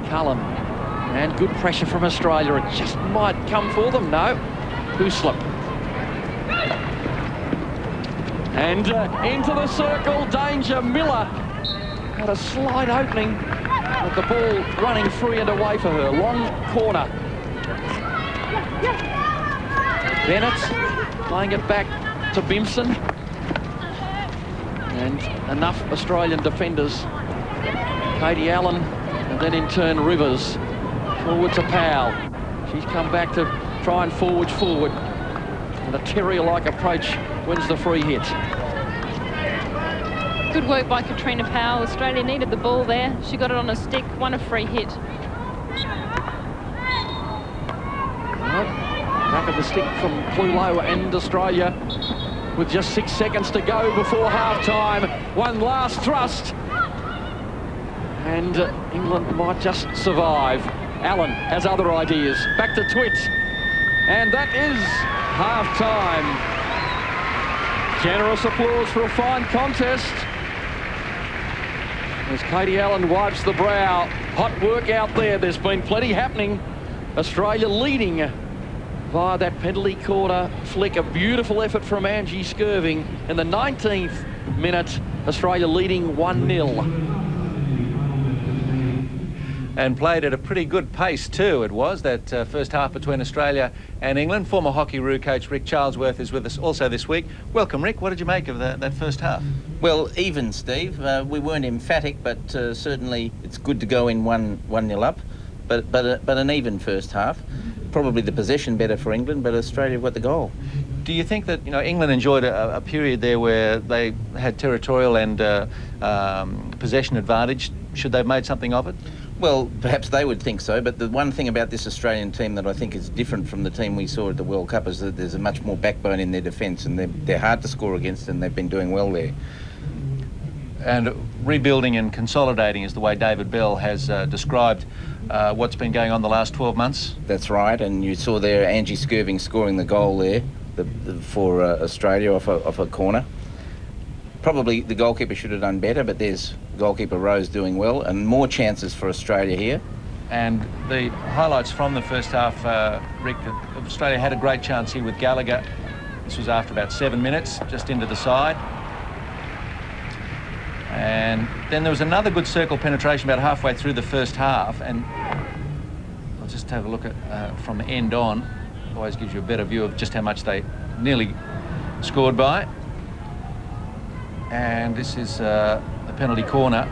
Cullen, and good pressure from Australia. It just might come for them. No. Hooslip. And into the circle, danger. Miller had a slight opening, but the ball running free and away for her. Long corner. Bennett playing it back to Bimson. And enough Australian defenders. Katie Allen, and then in turn Rivers. Forward to Powell. She's come back to try and forward. And a terrier-like approach wins the free hit. Good work by Katrina Powell. Australia needed the ball there. She got it on a stick, won a free hit. Back of the stick from Plulo and Australia with just 6 seconds to go before half-time. One last thrust. And England might just survive. Allen has other ideas. Back to Twitts. And that is half-time. Generous applause for a fine contest. As Katie Allen wipes the brow. Hot work out there. There's been plenty happening. Australia leading via that penalty corner flick. A beautiful effort from Angie Skirving. In the 19th minute, Australia leading 1-0. And played at a pretty good pace too, it was, that first half between Australia and England. Former Hockey-Roo coach Rick Charlesworth is with us also this week. Welcome, Rick. What did you make of that first half? Well, even, Steve. We weren't emphatic, but certainly it's good to go in 1-0 up. But an even first half. Probably the possession better for England, but Australia got the goal. Do you think that England enjoyed a period there where they had territorial and possession advantage? Should they have made something of it? Well, perhaps they would think so, but the one thing about this Australian team that I think is different from the team we saw at the World Cup is that there's a much more backbone in their defence, and they're hard to score against, and they've been doing well there. And rebuilding and consolidating is the way David Bell has described what's been going on the last 12 months. That's right, and you saw there Angie Skirving scoring the goal there for Australia off a corner. Probably the goalkeeper should have done better, but there's goalkeeper Rose doing well, and more chances for Australia here. And the highlights from the first half, Rick, Australia had a great chance here with Gallagher. This was after about 7 minutes, just into the side. And then there was another good circle penetration about halfway through the first half, and I'll just have a look at from end on. Always gives you a better view of just how much they nearly scored by. And this is the penalty corner.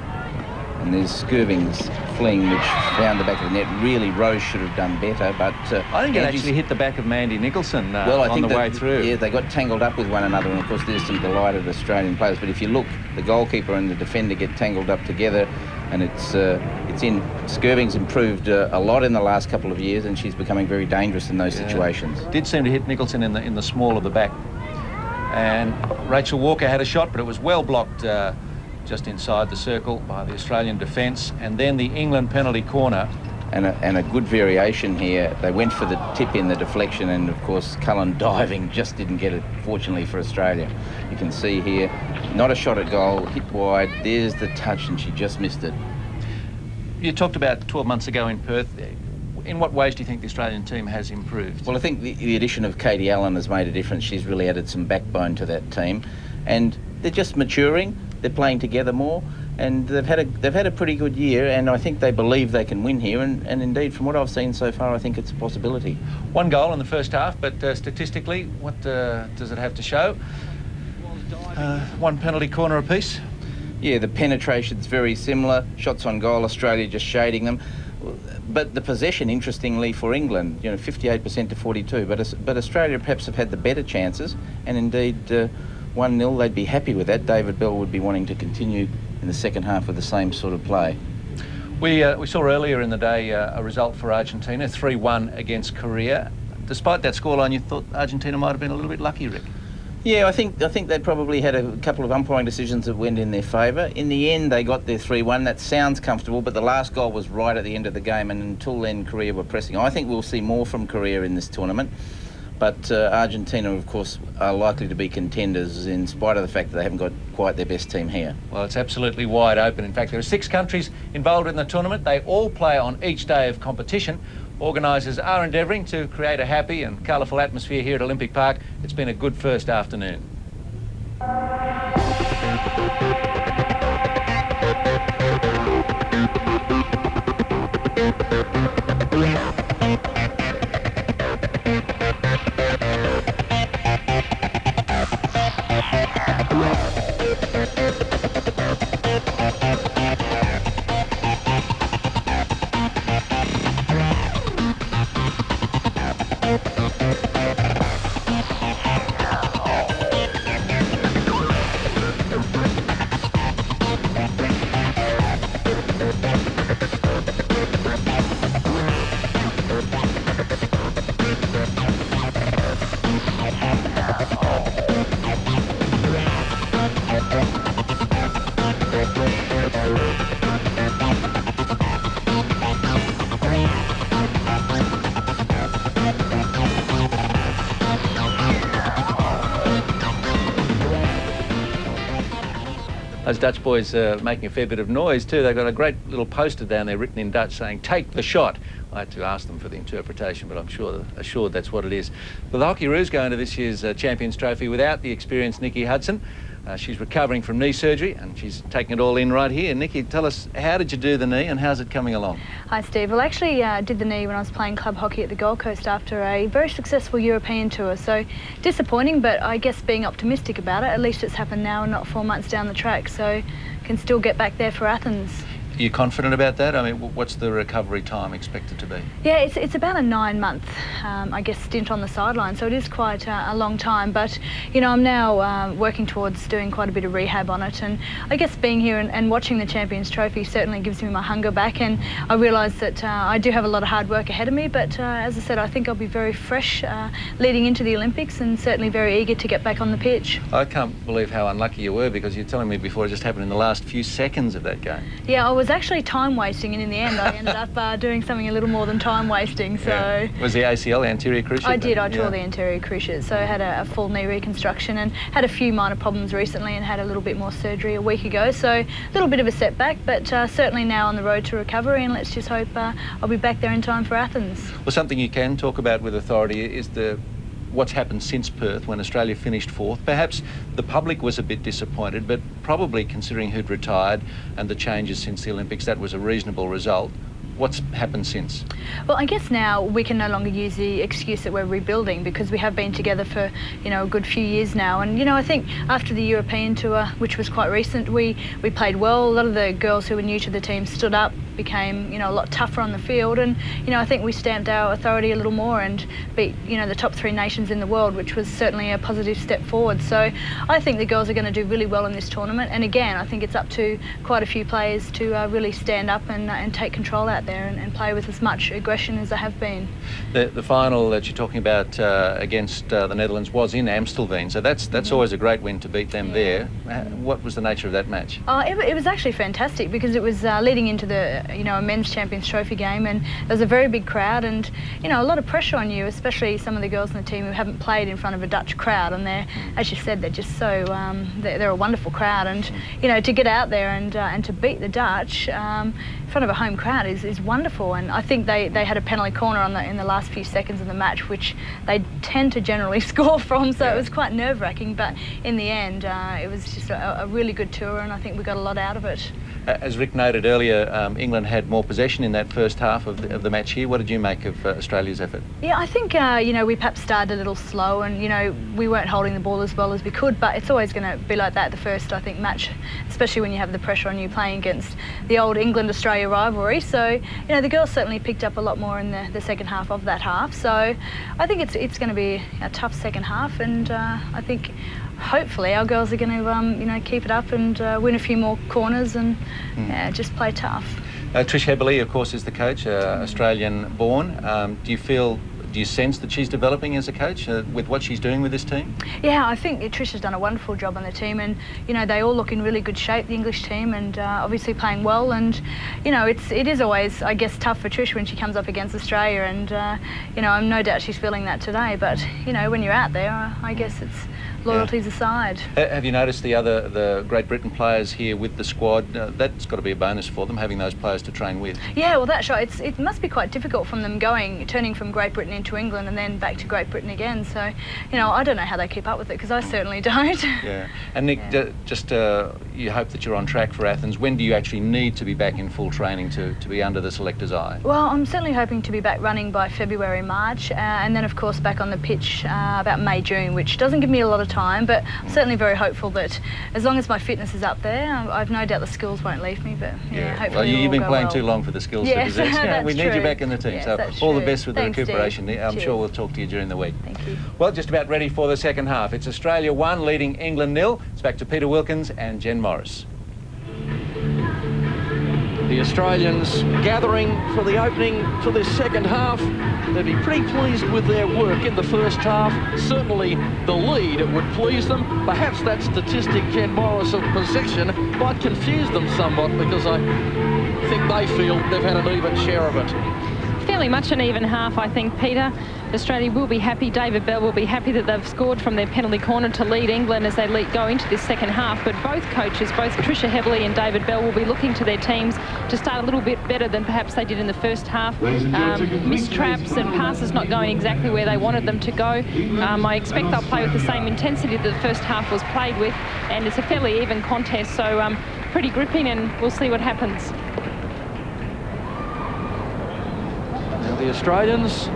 And there's Skirving's fling, which found the back of the net. Really, Rose should have done better, but I think it actually hit the back of Mandy Nicholson on the way through. Yeah, they got tangled up with one another, and of course there's some delighted Australian players. But if you look, the goalkeeper and the defender get tangled up together, and it's in. Skirving's improved a lot in the last couple of years, and she's becoming very dangerous in those situations. Did seem to hit Nicholson in the small of the back. And Rachel Walker had a shot, but it was well blocked just inside the circle by the Australian defence. And then the England penalty corner. And a good variation here. They went for the tip in the deflection, and of course Cullen diving just didn't get it, fortunately for Australia. You can see here, not a shot at goal, hit wide, there's the touch, and she just missed it. You talked about 12 months ago in Perth. In what ways do you think the Australian team has improved? Well, I think the addition of Katie Allen has made a difference. She's really added some backbone to that team, and they're just maturing. They're playing together more, and they've had a pretty good year, and I think they believe they can win here, and indeed, from what I've seen so far, I think it's a possibility. One goal in the first half, but statistically, what does it have to show? One penalty corner apiece? Yeah, the penetration's very similar. Shots on goal, Australia just shading them. But the possession, interestingly, for England, 58% to 42. But Australia perhaps have had the better chances, and indeed 1-0, they'd be happy with that. David Bell would be wanting to continue in the second half with the same sort of play. We saw earlier in the day a result for Argentina, 3-1 against Korea. Despite that scoreline, you thought Argentina might have been a little bit lucky, Rick? Yeah, I think they probably had a couple of umpiring decisions that went in their favour. In the end, they got their 3-1. That sounds comfortable, but the last goal was right at the end of the game, and until then, Korea were pressing. I think we'll see more from Korea in this tournament, but Argentina, of course, are likely to be contenders in spite of the fact that they haven't got quite their best team here. Well, it's absolutely wide open. In fact, there are 6 countries involved in the tournament. They all play on each day of competition. Organisers are endeavouring to create a happy and colourful atmosphere here at Olympic Park. It's been a good first afternoon. Those Dutch boys are making a fair bit of noise too. They've got a great little poster down there written in Dutch saying, "Take the shot." I had to ask them for the interpretation, but I'm assured that's what it is. Well, the Hockeyroos go into this year's Champions Trophy without the experienced Nikki Hudson. She's recovering from knee surgery and she's taking it all in right here. Nikki, tell us, how did you do the knee and how's it coming along? Hi Steve. Well, actually did the knee when I was playing club hockey at the Gold Coast after a very successful European tour. So disappointing, but I guess being optimistic about it. At least it's happened now and not 4 months down the track, so can still get back there for Athens. Are you confident about that? I mean, what's the recovery time expected to be? Yeah, it's about a 9-month, I guess, stint on the sideline, so it is quite a long time. But, I'm now working towards doing quite a bit of rehab on it, and I guess being here and watching the Champions Trophy certainly gives me my hunger back, and I realise that I do have a lot of hard work ahead of me, but as I said, I think I'll be very fresh leading into the Olympics and certainly very eager to get back on the pitch. I can't believe how unlucky you were, because you're telling me before it just happened in the last few seconds of that game. Yeah, I was actually time wasting, and in the end I ended up doing something a little more than time wasting. So yeah. Was the ACL, the anterior cruciate? I did. I tore the anterior cruciate, so I had a full knee reconstruction and had a few minor problems recently and had a little bit more surgery a week ago, so a little bit of a setback, but certainly now on the road to recovery, and let's just hope I'll be back there in time for Athens. Well, something you can talk about with authority is what's happened since Perth when Australia finished 4th. Perhaps the public was a bit disappointed, but probably considering who'd retired and the changes since the Olympics, that was a reasonable result. What's happened since? Well, I guess now we can no longer use the excuse that we're rebuilding, because we have been together for, a good few years now. And, I think after the European tour, which was quite recent, we played well. A lot of the girls who were new to the team stood up, became, a lot tougher on the field. And, I think we stamped our authority a little more and beat, the top 3 nations in the world, which was certainly a positive step forward. So I think the girls are going to do really well in this tournament. And again, I think it's up to quite a few players to really stand up and take control out there and play with as much aggression as they have been. The final that you're talking about against the Netherlands was in Amstelveen, so that's always a great win to beat them there. What was the nature of that match? It was actually fantastic, because it was leading into the a men's Champions Trophy game, and there was a very big crowd and a lot of pressure on you, especially some of the girls in the team who haven't played in front of a Dutch crowd, and they're, as you said, they're just so they're a wonderful crowd, and to get out there and to beat the Dutch in front of a home crowd is wonderful. And I think they had a penalty corner in the last few seconds of the match, which they tend to generally score from, so it was quite nerve-wracking, but in the end it was just a really good tour, and I think we got a lot out of it. As Rick noted earlier, England had more possession in that first half of the match here. What did you make of Australia's effort? Yeah, I think, you know, we perhaps started a little slow and, you know, we weren't holding the ball as well as we could, but it's always going to be like that the first, I think, match, especially when you have the pressure on you playing against the old England-Australia rivalry. So, you know, the girls certainly picked up a lot more in the second half of that half. So I think it's going to be a tough second half, and I think hopefully our girls are going to, you know, keep it up and win a few more corners and just play tough. Trish Heberley, of course, is the coach, Australian-born. Do you sense that she's developing as a coach with what she's doing with this team? Yeah, I think Trish has done a wonderful job on the team, and you know they all look in really good shape, the English team, and obviously playing well. And you know it is always, I guess, tough for Trish when she comes up against Australia, and you know I'm no doubt she's feeling that today. But you know when you're out there, I guess it's loyalties aside. Have you noticed the Great Britain players here with the squad? That's got to be a bonus for them, having those players to train with. Yeah, well that's right. It must be quite difficult from them turning from Great Britain into England and then back to Great Britain again. So, you know, I don't know how they keep up with it because I certainly don't. Yeah. And Nick, you hope that you're on track for Athens. When do you actually need to be back in full training to be under the selector's eye? Well, I'm certainly hoping to be back running by February, March, and then of course back on the pitch about May, June, which doesn't give me a lot of time, but I'm certainly very hopeful that as long as my fitness is up there, I've no doubt the skills won't leave me. But hopefully well, you've been playing well. too long for the skills yes, to possess. that's we need true. you back in the team. Yes, so that's all true. the best with Thanks, the recuperation. Steve. I'm Cheers. sure we'll talk to you during the week. Thank you. Well, just about ready for the second half. It's Australia 1 leading England 0. It's back to Peter Wilkins and Jen Morris. The Australians gathering for the opening to this second half. They'd be pretty pleased with their work in the first half. Certainly the lead would please them. Perhaps that statistic, Jen Morris, of possession might confuse them somewhat because I think they feel they've had an even share of it. Fairly much an even half, I think, Peter. Australia will be happy, David Bell will be happy that they've scored from their penalty corner to lead England as they go into this second half. But both coaches, both Tricia Heberley and David Bell, will be looking to their teams to start a little bit better than perhaps they did in the first half. Missed traps and passes not going exactly where they wanted them to go. I expect they'll play with the same intensity that the first half was played with, and it's a fairly even contest, so pretty gripping, and we'll see what happens. Now the Australians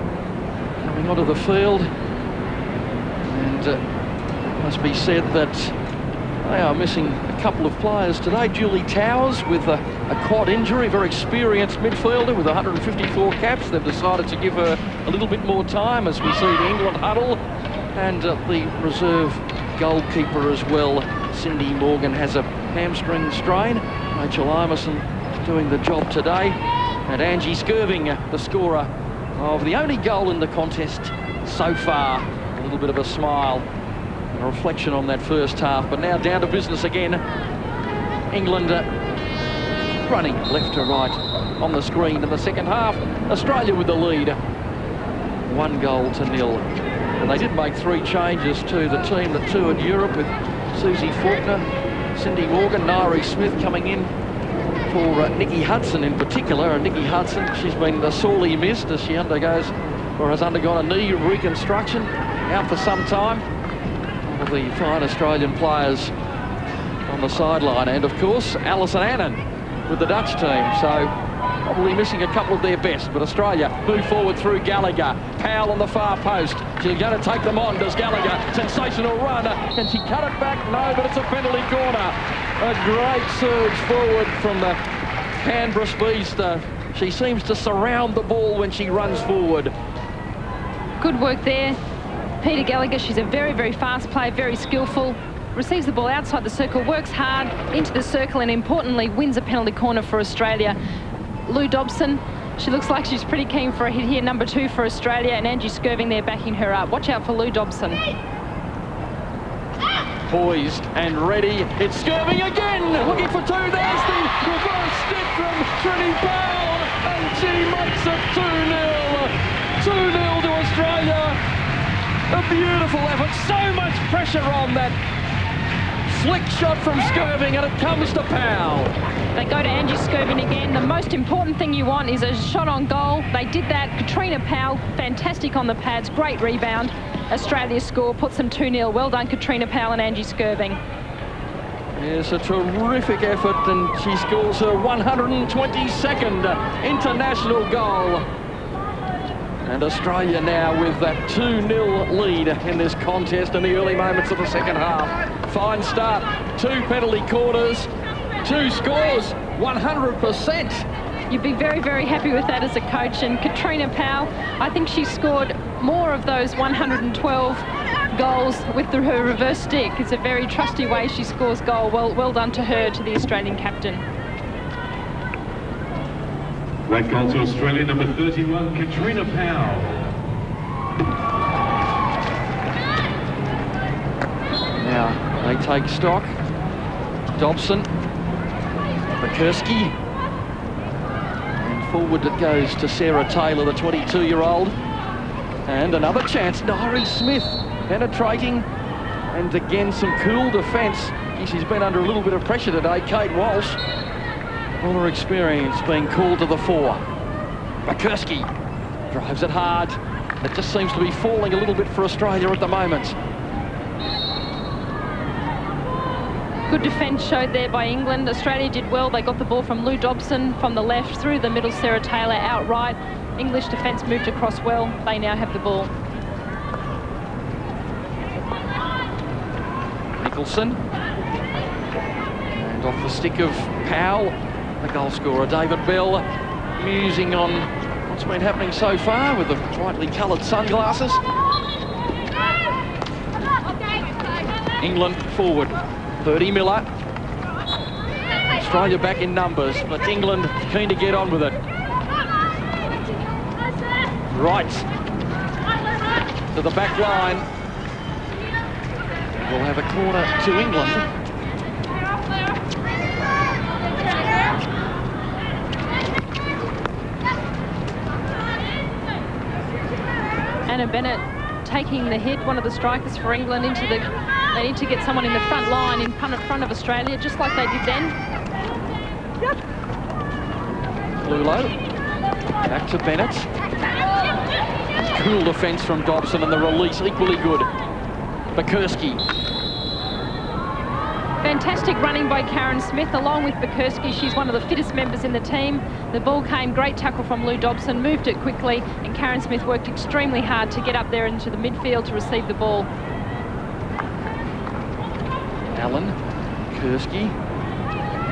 coming onto the field, and it must be said that they are missing a couple of players today. Julie Towers with a quad injury, very experienced midfielder with 154 caps. They've decided to give her a little bit more time as we see the England huddle, and the reserve goalkeeper as well, Cindy Morgan, has a hamstring strain. Rachel Imerson doing the job today, and Angie Skirving, the scorer of the only goal in the contest so far. A little bit of a smile, a reflection on that first half, but now down to business again. England running left to right on the screen in the second half. Australia with the lead, 1-0. And they did make 3 changes to the team that toured Europe, with Susie Faulkner, Cindy Morgan, Nairi Smith coming in for Nikki Hudson in particular. And Nikki Hudson, she's been sorely missed as she undergoes, or has undergone, a knee reconstruction, out for some time. One of the fine Australian players on the sideline, and of course Alison Annan with the Dutch team, so probably missing a couple of their best. But Australia move forward through Gallagher. Powell on the far post. She's going to take them on, does Gallagher. Sensational run. Can she cut it back? No, but it's a penalty corner. A great surge forward from the Canberra speedster. She seems to surround the ball when she runs forward. Good work there. Peter Gallagher, she's a very, very fast player, very skillful. Receives the ball outside the circle, works hard into the circle, and importantly wins a penalty corner for Australia. Lou Dobson, she looks like she's pretty keen for a hit here, number 2 for Australia, and Angie Skirving there backing her up. Watch out for Lou Dobson. Poised and ready. It's Skirving again, looking for 2. There's the reverse stick from Triny Powell, and she makes it 2-0. 2-0 to Australia. A beautiful effort. So much pressure on that flick shot from Skirving, and it comes to Powell. They go to Angie Skirving again. The most important thing you want is a shot on goal. They did that. Katrina Powell, fantastic on the pads, great rebound. Australia's score puts them 2-0. Well done, Katrina Powell and Angie Skirving. It's a terrific effort, and she scores her 122nd international goal. And Australia now with that 2-0 lead in this contest in the early moments of the second half. Fine start, 2 penalty corners, 2 scores, 100%. You'd be very, very happy with that as a coach. And Triny Powell, I think she scored more of those 112 goals with her reverse stick. It's a very trusty way she scores goal. Well done to her, to the Australian captain. White goal to Australia, number 31, Triny Powell. Now they take stock. Dobson, McCursky, and forward it goes to Sarah Taylor, the 22-year-old. And another chance, Nyree Smith penetrating, and again some cool defence. She's been under a little bit of pressure today. Kate Walsh, all her experience being called to the fore. McCursky drives it hard. It just seems to be falling a little bit for Australia at the moment. Good defence showed there by England. Australia did well. They got the ball from Lou Dobson from the left, through the middle, Sarah Taylor out right. English defence moved across well. They now have the ball. Nicholson. And off the stick of Powell, the goal scorer, David Bell, musing on what's been happening so far with the brightly coloured sunglasses. England forward. 30 Miller. Australia back in numbers, but England keen to get on with it. Right to the back line. We'll have a corner to England. Anna Bennett taking the hit, one of the strikers for England into the... They need to get someone in the front line in front of Australia, just like they did then. Lulo, back to Bennett. Cool defence from Dobson, and the release equally good. McCursky. Fantastic running by Karen Smith along with McCursky. She's one of the fittest members in the team. The ball came, great tackle from Lou Dobson, moved it quickly, and Karen Smith worked extremely hard to get up there into the midfield to receive the ball. Allen, Kursky,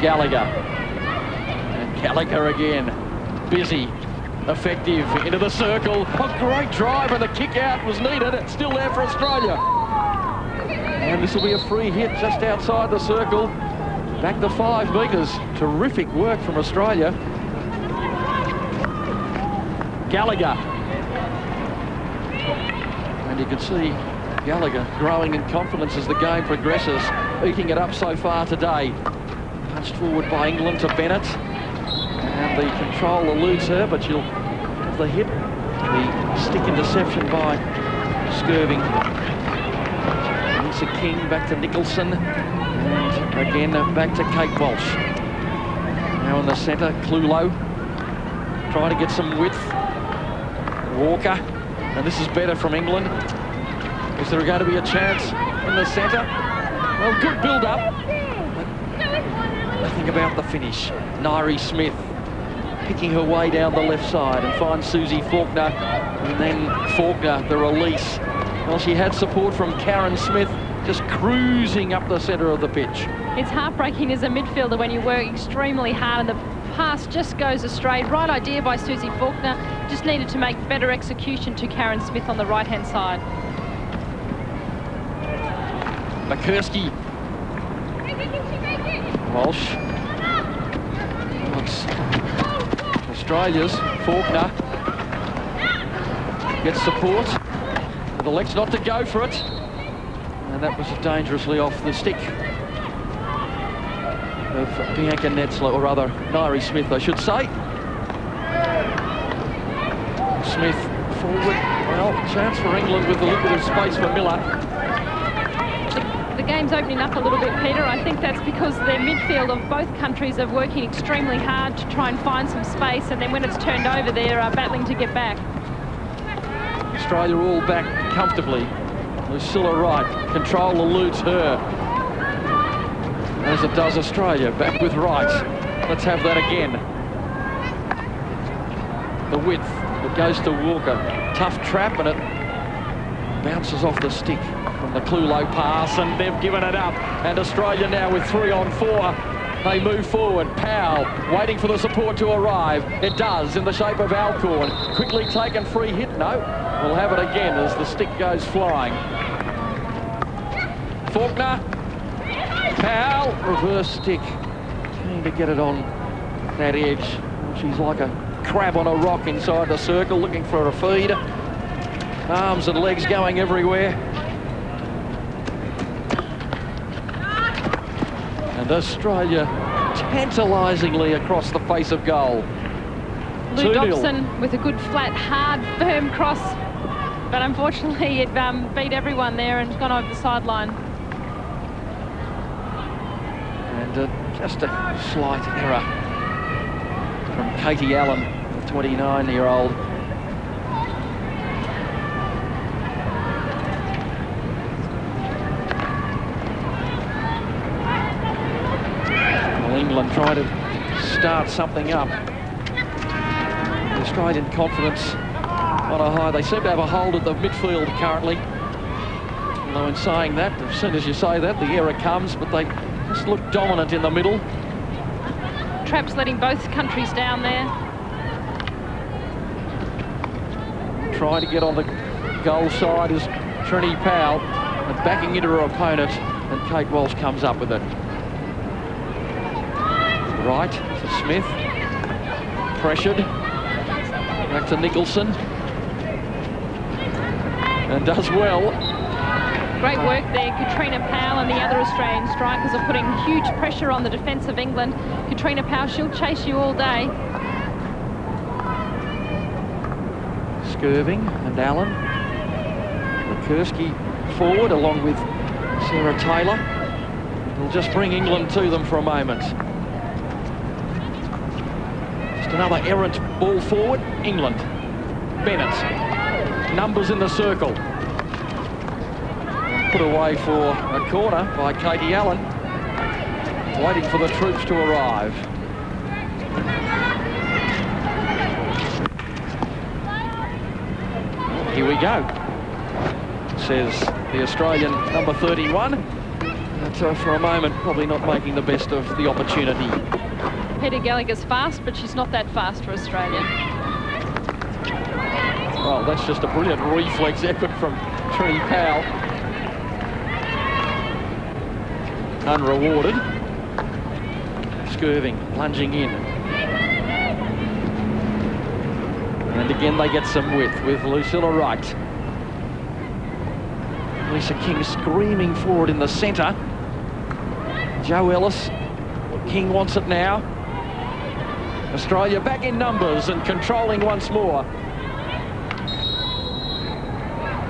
Gallagher, and Gallagher again, busy, effective, into the circle. A great drive, and the kick out was needed. It's still there for Australia. And this will be a free hit just outside the circle. Back to 5 metres. Terrific work from Australia. Gallagher. And you can see Gallagher growing in confidence as the game progresses, eating it up so far today. Punched forward by England to Bennett, and the control eludes her, but she'll have the hit. The stick interception by Skirving. Lisa King back to Nicholson, and again back to Kate Walsh. Now in the centre, Clulo trying to get some width. Walker, and this is better from England. Is there going to be a chance in the centre? Well, good build-up, but nothing about the finish. Nyree Smith picking her way down the left side and finds Susie Faulkner, and then Faulkner, the release. Well, she had support from Karen Smith, just cruising up the centre of the pitch. It's heartbreaking as a midfielder when you work extremely hard and the pass just goes astray. Right idea by Susie Faulkner, just needed to make better execution to Karen Smith on the right-hand side. McCursky. Walsh. Looks Australia's Faulkner. Gets support. But elects not to go for it. And that was dangerously off the stick of Bianca Netzler, or rather Nyree Smith, I should say. Smith forward. Well, chance for England with a little bit of space for Miller. The game's opening up a little bit, Peter. I think that's because their midfield of both countries are working extremely hard to try and find some space, and then when it's turned over, they're battling to get back. Australia all back comfortably. Lucilla Wright, control eludes her. as it does Australia. Back with right. Let's have that again. The width, it goes to Walker. Tough trap, and it bounces off the stick from the Clulo pass, and they've given it up. And Australia now with 3 on 4. They move forward. Powell waiting for the support to arrive. It does, in the shape of Alcorn. Quickly taken, free hit. No, we'll have it again as the stick goes flying. Faulkner. Powell, reverse stick. Keen to get it on that edge. She's like a crab on a rock inside the circle, looking for a feed. Arms and legs going everywhere. And Australia tantalisingly across the face of goal. Lou Dobson with a good, flat, hard, firm cross. But unfortunately, it beat everyone there and gone over the sideline. And just a slight error from Katie Allen, the 29-year-old. Well, England trying to start something up. The Australian confidence on a high. They seem to have a hold of the midfield currently. Although in saying that, as soon as you say that, the error comes, but they just look dominant in the middle. Traps letting both countries down there. Trying to get on the goal side is Triny Powell, and backing into her opponent, and Kate Walsh comes up with it. Right to Smith. Pressured. Back to Nicholson. And does well. Great work there. Katrina Powell and the other Australian strikers are putting huge pressure on the defence of England. Katrina Powell, she'll chase you all day. Skirving and Allen. Likursky forward along with Sarah Taylor. It'll just bring England to them for a moment. Just another errant ball forward. England. Bennett. Numbers in the circle. Put away for a corner by Katie Allen. Waiting for the troops to arrive. Here we go, says the Australian number 31. But for a moment, probably not making the best of the opportunity. Peter Gallagher's fast, but she's not that fast for Australia. Well, that's just a brilliant reflex effort from Triny Powell. Unrewarded. Skirving, plunging in. And again they get some width with Lucilla Wright. Lisa King screaming forward in the centre. Jo Ellis. King wants it now. Australia back in numbers and controlling once more.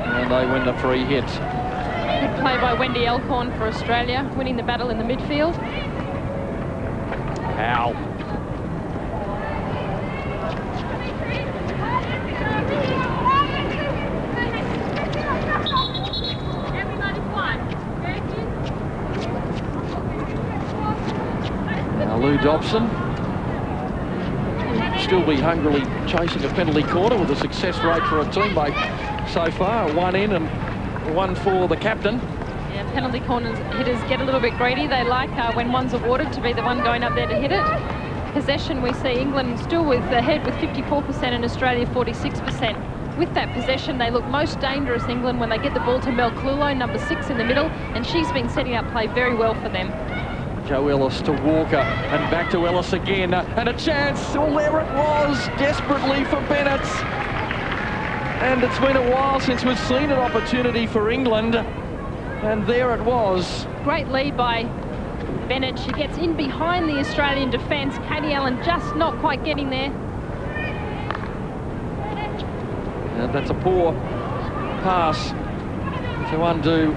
And they win the free hit. Good play by Wendy Alcorn for Australia, winning the battle in the midfield. Powell. Now Lou Dobson will still be hungrily chasing a penalty corner with a success rate for a teammate so far. 1 in and 1 for the captain. Yeah, penalty corners hitters get a little bit greedy. They like when one's awarded to be the one going up there to hit it. Possession, we see England still with ahead with 54% and Australia 46%. With that possession, they look most dangerous, England, when they get the ball to Mel Clulo, number 6 in the middle, and she's been setting up play very well for them. Jo Ellis to Walker, and back to Ellis again, and a chance. Well, there it was, desperately for Bennett. And it's been a while since we've seen an opportunity for England. And there it was. Great lead by Bennett. She gets in behind the Australian defence. Katie Allen just not quite getting there. And that's a poor pass to undo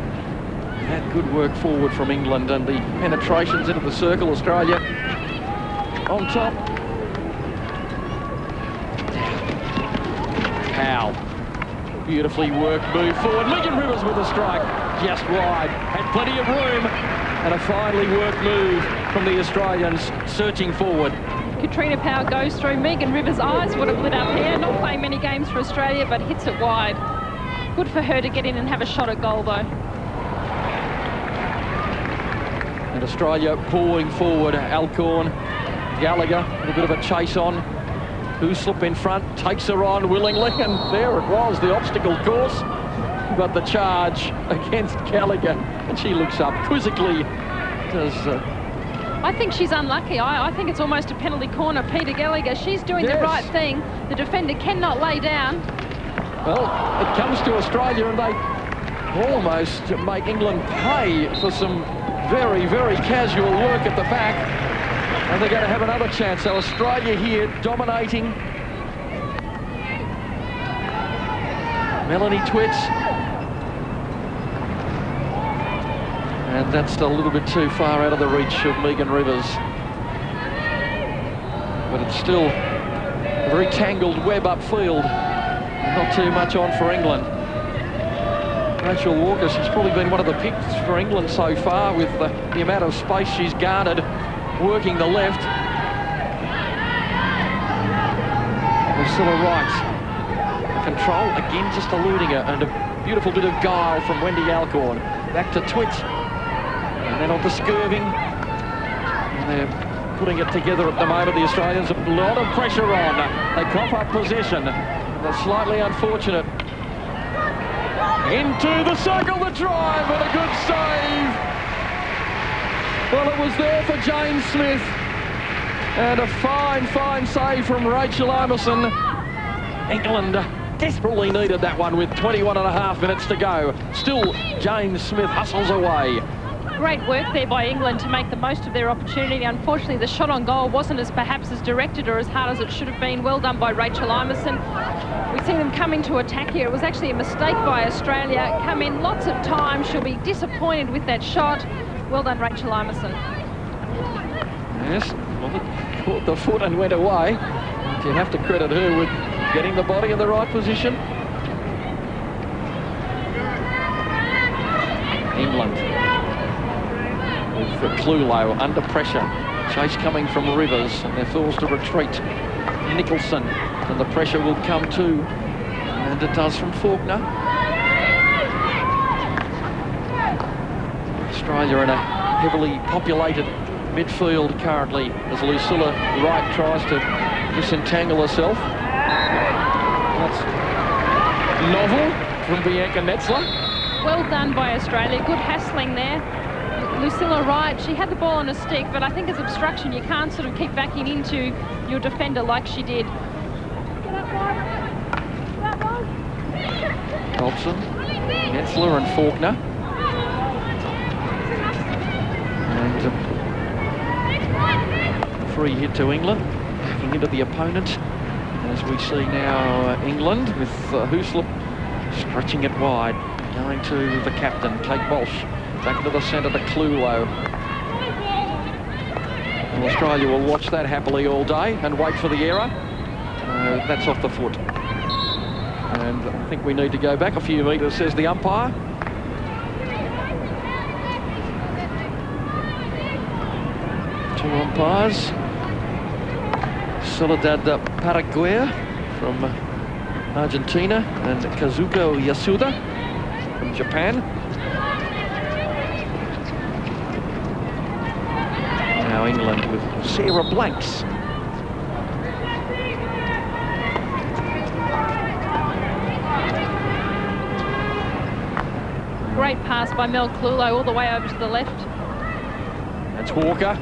that good work forward from England, and the penetrations into the circle. Australia on top. Powell. Beautifully worked move forward. Megan Rivers with a strike. Just wide. Had plenty of room. And a finely worked move from the Australians searching forward. Katrina Powell goes through. Megan Rivers' eyes would have lit up here. Not playing many games for Australia, but hits it wide. Good for her to get in and have a shot at goal, though. And Australia pouring forward. Alcorn, Gallagher, a little bit of a chase on. Hooslip in front, takes her on willingly, and there it was, the obstacle course. But the charge against Gallagher, and she looks up quizzically. I think she's unlucky. I think it's almost a penalty corner. Peter Gallagher, she's doing the right thing. The defender cannot lay down. Well, it comes to Australia, and they almost make England pay for some very, very casual work at the back. And they're going to have another chance. So Australia here dominating. Melanie Twitts. And that's a little bit too far out of the reach of Megan Rivers. But it's still a very tangled web upfield. Not too much on for England. Rachel Walker, she's probably been one of the picks for England so far with the amount of space she's garnered working the left. Priscilla Wright. Control, again just eluding her, and a beautiful bit of guile from Wendy Alcorn. Back to Twitts. And then on to Skirving. And they're putting it together at the moment, the Australians. A lot of pressure on. They cough up possession. They're slightly unfortunate. Into the circle, the drive, and a good save. Well, it was there for Jane Smith. And a fine, fine save from Rachel Emerson. England desperately needed that one with 21.5 minutes to go. Still, Jane Smith hustles away. Great work there by England to make the most of their opportunity. Unfortunately, the shot on goal wasn't perhaps as directed or as hard as it should have been. Well done by Rachel Emerson. We see them coming to attack here. It was actually a mistake by Australia. Come in lots of time. She'll be disappointed with that shot. Well done, Rachel Emerson. Yes, well, it caught the foot and went away. But you have to credit her with getting the body in the right position. England. With Clulow under pressure. Chase coming from Rivers, and they're forced to retreat. Nicholson, and the pressure will come too. And it does from Faulkner. Australia in a heavily populated midfield currently as Lucilla Wright tries to disentangle herself. That's novel from Bianca Netzler. Well done by Australia. Good hassling there. Lucilla Wright, she had the ball on a stick, but I think as obstruction you can't sort of keep backing into your defender like she did. Dobson, Netzler and Faulkner. And free hit to England, backing into the opponent. As we see now England with Hooslip stretching it wide, going to the captain, Kate Walsh. Back into the centre to Clulow. And Australia will watch that happily all day and wait for the error. That's off the foot. And I think we need to go back a few metres, says the umpire. Two umpires. Soledad Paraguay from Argentina and Kazuko Yasuda from Japan. Now England with Sarah Blanks. Great pass by Mel Clulow all the way over to the left. That's Walker.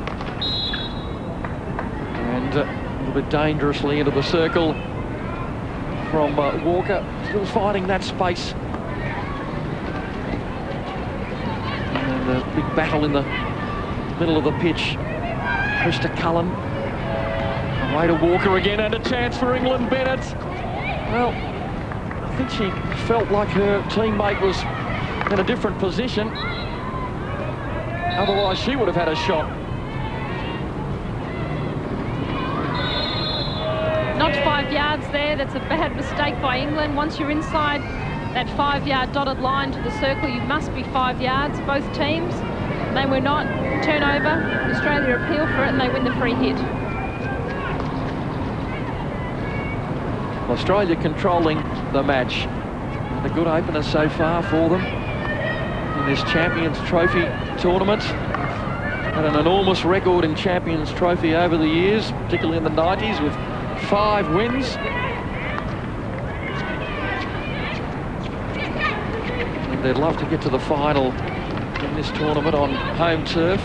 And a little bit dangerously into the circle from Walker. Still finding that space. And a big battle in the middle of the pitch. Krista Cullen. Away to Walker again, and a chance for England. Bennett. Well, I think she felt like her teammate was in a different position. Otherwise, she would have had a shot. Not 5 yards there. That's a bad mistake by England. Once you're inside that 5-yard dotted line to the circle, you must be 5 yards, both teams. They were not. Turnover. Australia appeal for it and they win the free hit. Australia controlling the match. And a good opener so far for them in this Champions Trophy tournament. Had an enormous record in Champions Trophy over the years, particularly in the 90s, with 5 wins. And they'd love to get to the final in this tournament on home turf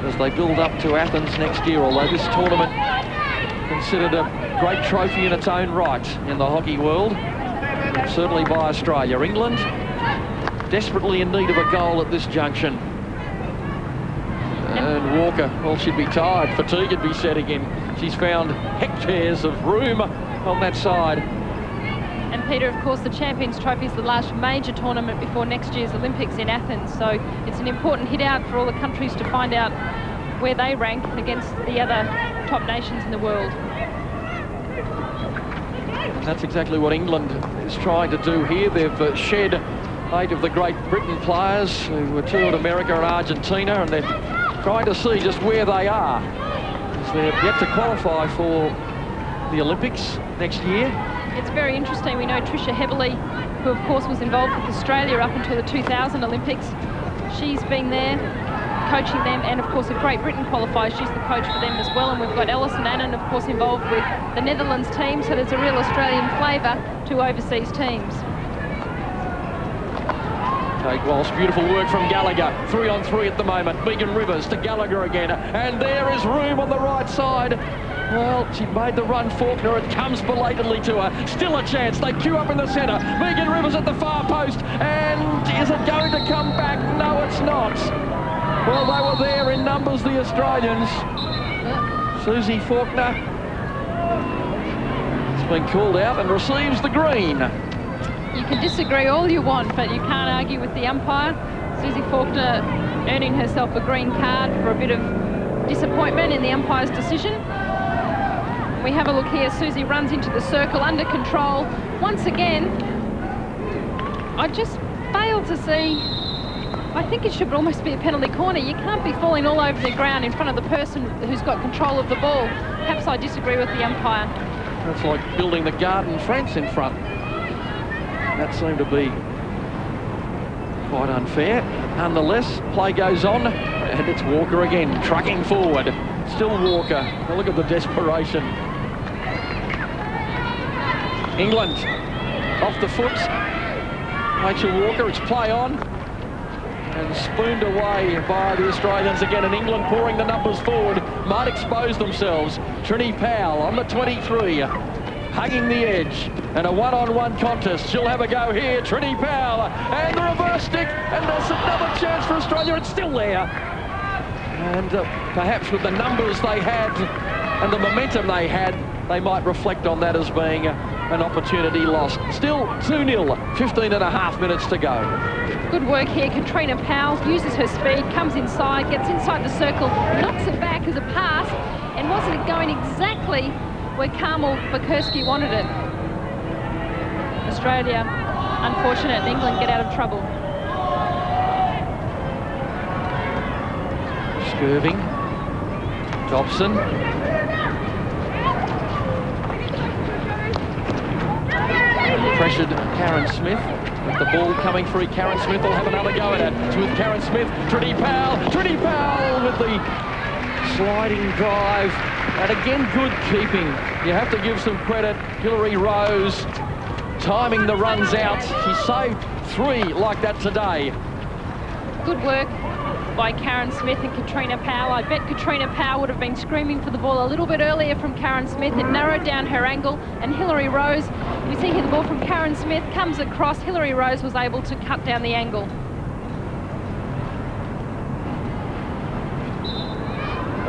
as they build up to Athens next year, although this tournament considered a great trophy in its own right in the hockey world, certainly by Australia. England desperately in need of a goal at this junction. And Walker, well, she'd be tired. Fatigue would be setting in. She's found hectares of room on that side. And Peter, of course, the Champions Trophy is the last major tournament before next year's Olympics in Athens. So it's an important hit out for all the countries to find out where they rank against the other top nations in the world. And that's exactly what England is trying to do here. They've shed 8 of the Great Britain players who were toured America and Argentina, and they're trying to see just where they are, as they're yet to qualify for the Olympics next year. It's very interesting. We know Tricia Heberley, who of course was involved with Australia up until the 2000 Olympics. She's been there coaching them, and of course if Great Britain qualifies, she's the coach for them as well. And we've got Alison Annan, of course, involved with the Netherlands team, so there's a real Australian flavour to overseas teams. Take Walsh, beautiful work from Gallagher. 3-on-3 at the moment. Megan Rivers to Gallagher again. And there is room on the right side. Well, she made the run, Faulkner. It comes belatedly to her. Still a chance. They queue up in the centre. Megan Rivers at the far post. And is it going to come back? No, it's not. Well, they were there in numbers, the Australians. Susie Faulkner has been called out and receives the green. You can disagree all you want, but you can't argue with the umpire. Susie Faulkner earning herself a green card for a bit of disappointment in the umpire's decision. We have a look here. Susie runs into the circle under control. Once again, I just fail to see. I think it should almost be a penalty corner. You can't be falling all over the ground in front of the person who's got control of the ball. Perhaps I disagree with the umpire. That's like building the garden fence in front. That seemed to be quite unfair. Nonetheless, play goes on, and it's Walker again, trucking forward. Still Walker. Now look at the desperation. England off the foot. Rachel Walker, it's play on. And spooned away by the Australians again, and England pouring the numbers forward. Might expose themselves. Triny Powell on the 23. Hugging the edge, and a one-on-one contest. She'll have a go here, Triny Powell, and the reverse stick, and there's another chance for Australia. It's still there. And perhaps with the numbers they had and the momentum they had, they might reflect on that as being an opportunity lost. Still 2-0, 15 and a half minutes to go. Good work here. Katrina Powell uses her speed, comes inside, gets inside the circle, knocks it back as a pass, and wasn't it going exactly where Carmel Bukurski wanted it. Australia, unfortunate, and England get out of trouble. Skirving, Dobson. Pressured Karen Smith. With the ball coming free, Karen Smith will have another go at it. It's with Karen Smith, Triny Powell with the sliding drive. And again, good keeping. You have to give some credit. Hilary Rose timing the runs out. She saved 3 like that today. Good work by Karen Smith and Katrina Powell. I bet Katrina Powell would have been screaming for the ball a little bit earlier from Karen Smith. It narrowed down her angle, and Hilary Rose, we see here the ball from Karen Smith comes across. Hilary Rose was able to cut down the angle.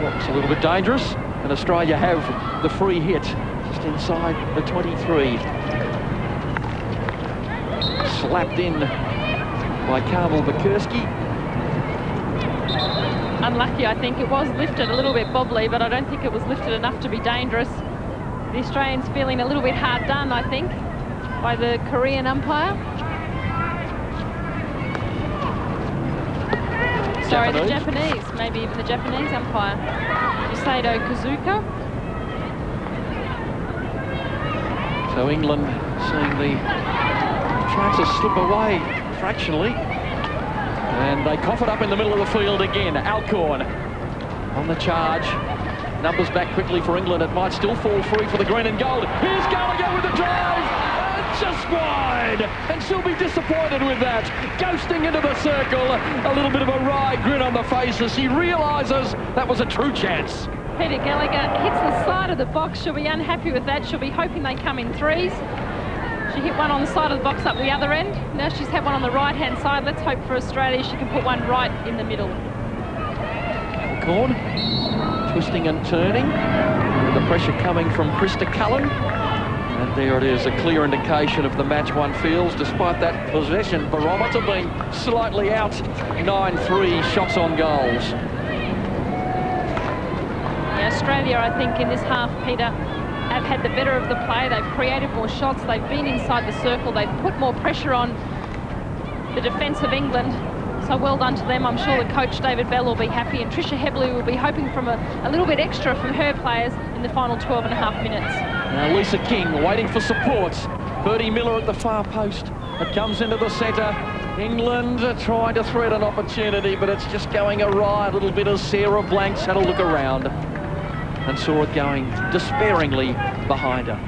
Well, it's a little bit dangerous, and Australia have the free hit just inside the 23. Slapped in by Carmel Bukurski. Unlucky, I think. It was lifted a little bit bobbly, but I don't think it was lifted enough to be dangerous. The Australians feeling a little bit hard done, I think, by the Korean umpire. sorry, Japanese. the Japanese, maybe even the Japanese umpire, Yasuo Kazuka. So England seeing the chances slip away fractionally. And they cough it up in the middle of the field again. Alcorn on the charge. Numbers back quickly for England. It might still fall free for the green and gold. Here's Gallagher with the drive. And just wide. And she'll be disappointed with that. Ghosting into the circle. A little bit of a wry grin on the face as she realises that was a true chance. Peter Gallagher hits the side of the box. She'll be unhappy with that. She'll be hoping they come in threes. She hit one on the side of the box up the other end. Now she's had one on the right-hand side. Let's hope for Australia she can put one right in the middle. Alcorn twisting and turning. The pressure coming from Krista Cullen. And there it is, a clear indication of the match one feels, despite that possession barometer being slightly out. 9-3 shots on goals. Yeah, Australia, I think, in this half, Peter, have had the better of the play. They've created more shots. They've been inside the circle. They've put more pressure on the defence of England. So well done to them. I'm sure the coach, David Bell, will be happy, and Tricia Hebley will be hoping from a little bit extra from her players in the final 12 and a half minutes. Now Lisa King waiting for support. Birdie Miller at the far post. It comes into the centre. England are trying to thread an opportunity, but it's just going awry a little bit as Sarah Blanks had a look around and saw it going despairingly behind her.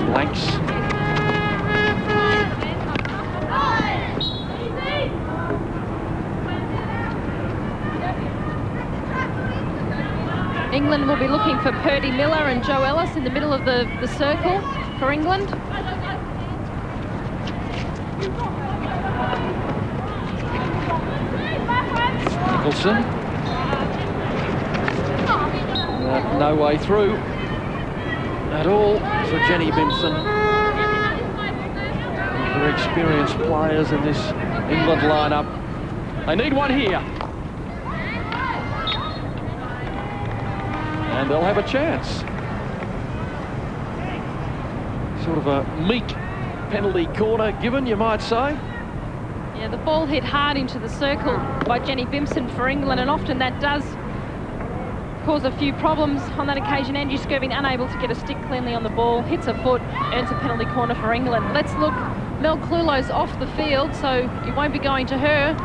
Blanks. England will be looking for Purdy Miller and Jo Ellis in the middle of the circle for England. Nicholson. No way through at all for Jenny Bimson. Very experienced players in this England lineup. They need one here. And they'll have a chance. Sort of a meek penalty corner given, you might say. Yeah, the ball hit hard into the circle by Jenny Bimson for England, and often that does cause a few problems. On that occasion, Angie Skirvin unable to get a stick cleanly on the ball, hits a foot, earns a penalty corner for England. Let's look. Mel Clulow's off the field, so it won't be going to her.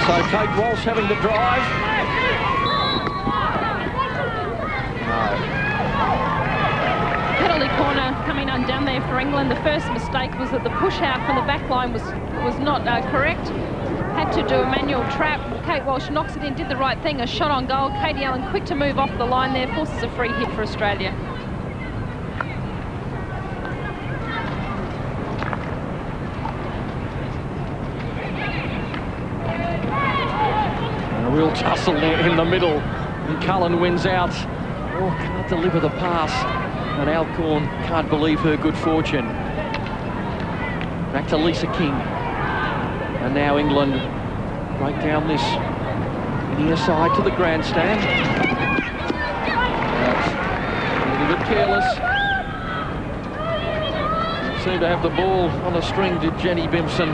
So Kate Walsh having the drive. Penalty corner coming undone there for England. The first mistake was that the push out from the back line was not correct. Had to do a manual trap. Kate Walsh knocks it in, did the right thing, a shot on goal. Katie Allen quick to move off the line there, forces a free hit for Australia. A real tussle there in the middle. And Cullen wins out. Oh, can't deliver the pass. And Alcorn can't believe her good fortune. Back to Lisa King. And now England break down this near side to the grandstand. That's a little bit careless. Seemed to have the ball on a string, did Jenny Bimson.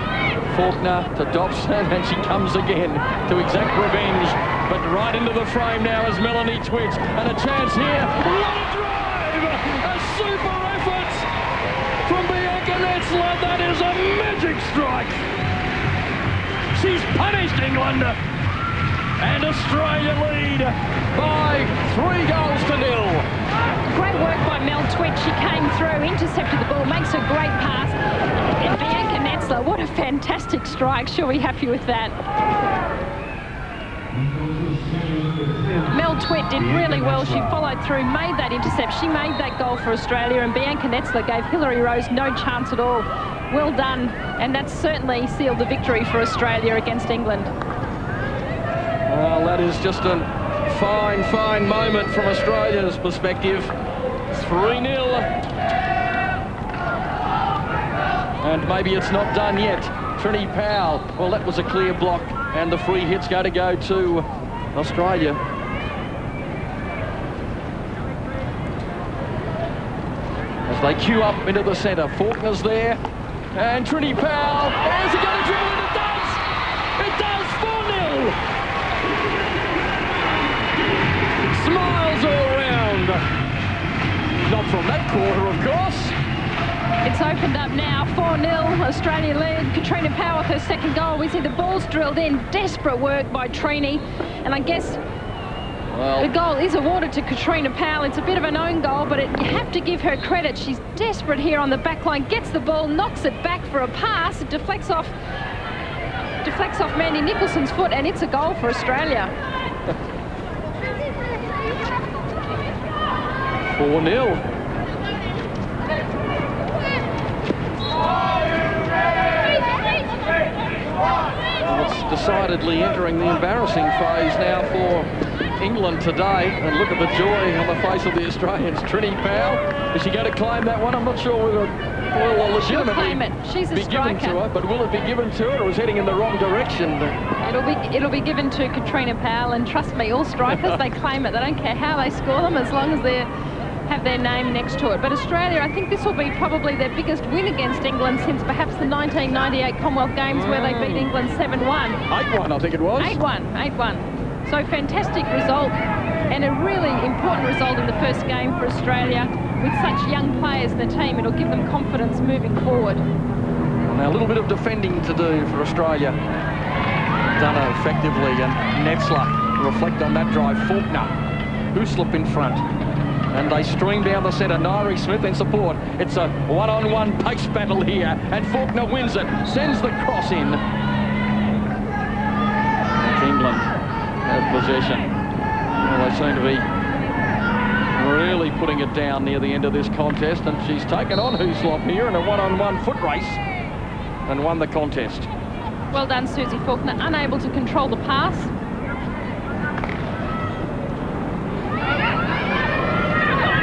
Faulkner to Dobson, and she comes again to exact revenge. But right into the frame now is Melanie Twitch. And a chance here. What a drive! A super effort from Bianca Netzler. That is a magic strike. She's punished England. And Australia lead by 3 goals to 0. Great work by Mel Twitch. She came through, intercepted the ball, makes a great pass. And Bianca Netzler, what a fantastic strike. She'll be happy with that. Mel Twitt did really well. She followed through, made that intercept. She made that goal for Australia, and Bianca Netzler gave Hilary Rose no chance at all. Well done, and that certainly sealed the victory for Australia against England. Well, that is just a fine, fine moment from Australia's perspective. 3-0. And maybe it's not done yet. Triny Powell, well, that was a clear block, and the free hit's going to go to Australia. As they queue up into the centre, Faulkner's there, and Triny Powell, is it going to dribble it? It does! It does, 4-0! Smiles all round. Not from that quarter, of course. It's opened up now, 4-0, Australia lead. Katrina Powell with her second goal. We see the ball's drilled in, desperate work by Triny. And I guess the goal is awarded to Katrina Powell. It's a bit of an own goal, but you have to give her credit. She's desperate here on the back line, gets the ball, knocks it back for a pass. It deflects off Mandy Nicholson's foot, and it's a goal for Australia. 4-0. It's decidedly entering the embarrassing phase now for England today. And look at the joy on the face of the Australians. Triny Powell, is she going to claim that one? I'm not sure whether it will legitimately be given to her, but will it be given to her, or is heading in the wrong direction? It'll be given to Katrina Powell, and trust me, all strikers, they claim it. They don't care how they score them as long as they have their name next to it. But Australia, I think this will be probably their biggest win against England since perhaps the 1998 Commonwealth Games where they beat England 7-1. 8-1, I think it was. 8-1. So fantastic result, and a really important result in the first game for Australia. With such young players in the team, it'll give them confidence moving forward. Now a little bit of defending to do for Australia. Done effectively, and Netzler reflect on that drive. Faulkner, Huslip in front. And they stream down the centre. Nairi Smith in support. It's a one-on-one pace battle here, and Faulkner wins it, sends the cross in. That's England have possession. Well, they seem to be really putting it down near the end of this contest, and she's taken on Huslop here in a one-on-one foot race and won the contest. Well done, Susie Faulkner, unable to control the pass.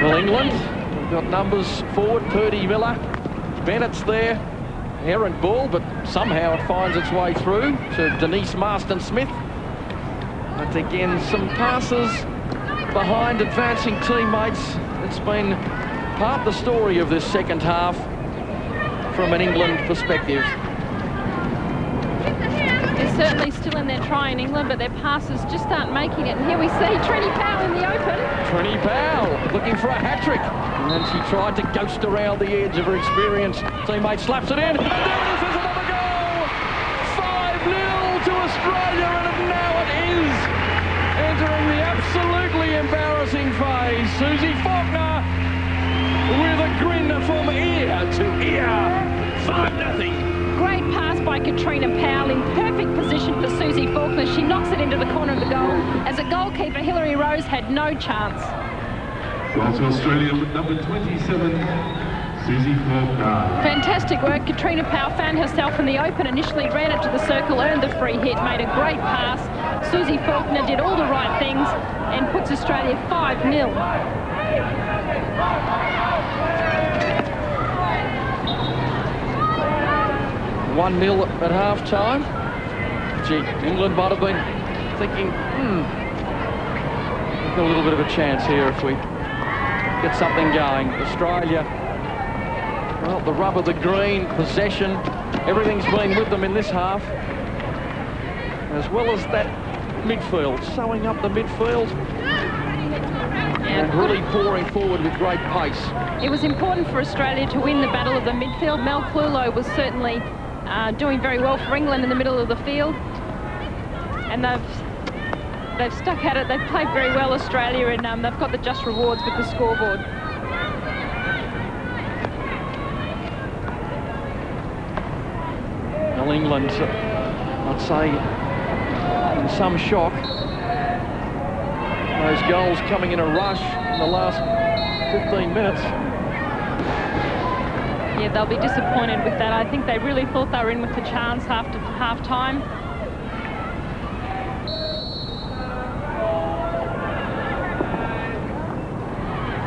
Well, England, we've got numbers forward, Purdy Miller, Bennett's there, errant ball, but somehow it finds its way through to Denise Marston-Smith. But again, some passes behind advancing teammates. It's been part of the story of this second half from an England perspective. They're certainly still in their try in England, but their passes just aren't making it. And here we see Triny Powell in the open. Triny Powell looking for a hat-trick. And she tried to ghost around the edge of her experienced teammate, slaps it in. And there it is, there's another goal! 5-0 to Australia, and now it is entering the absolutely embarrassing phase. Susie Faulkner with a grin from ear to ear. 5-0. Great pass by Katrina Powell in perfect position for Susie Faulkner. She knocks it into the corner of the goal. As a goalkeeper, Hilary Rose had no chance. Goal to Australia with number 27, Susie Faulkner. Fantastic work. Katrina Powell found herself in the open, initially ran it to the circle, earned the free hit, made a great pass. Susie Faulkner did all the right things and puts Australia 5-0. 1-0 at half-time. Gee, England might have been thinking, we've got a little bit of a chance here if we get something going. Australia, well, the rub of the green, possession, everything's been with them in this half. As well as that midfield, sewing up the midfield. And really pouring forward with great pace. It was important for Australia to win the battle of the midfield. Mel Clulo was certainly doing very well for England in the middle of the field, and they've stuck at it. They've played very well, Australia, and they've got the just rewards with the scoreboard. Well, England, I'd say, in some shock. Those goals coming in a rush in the last 15 minutes. Yeah, they'll be disappointed with that. I think they really thought they were in with the chance after half-time.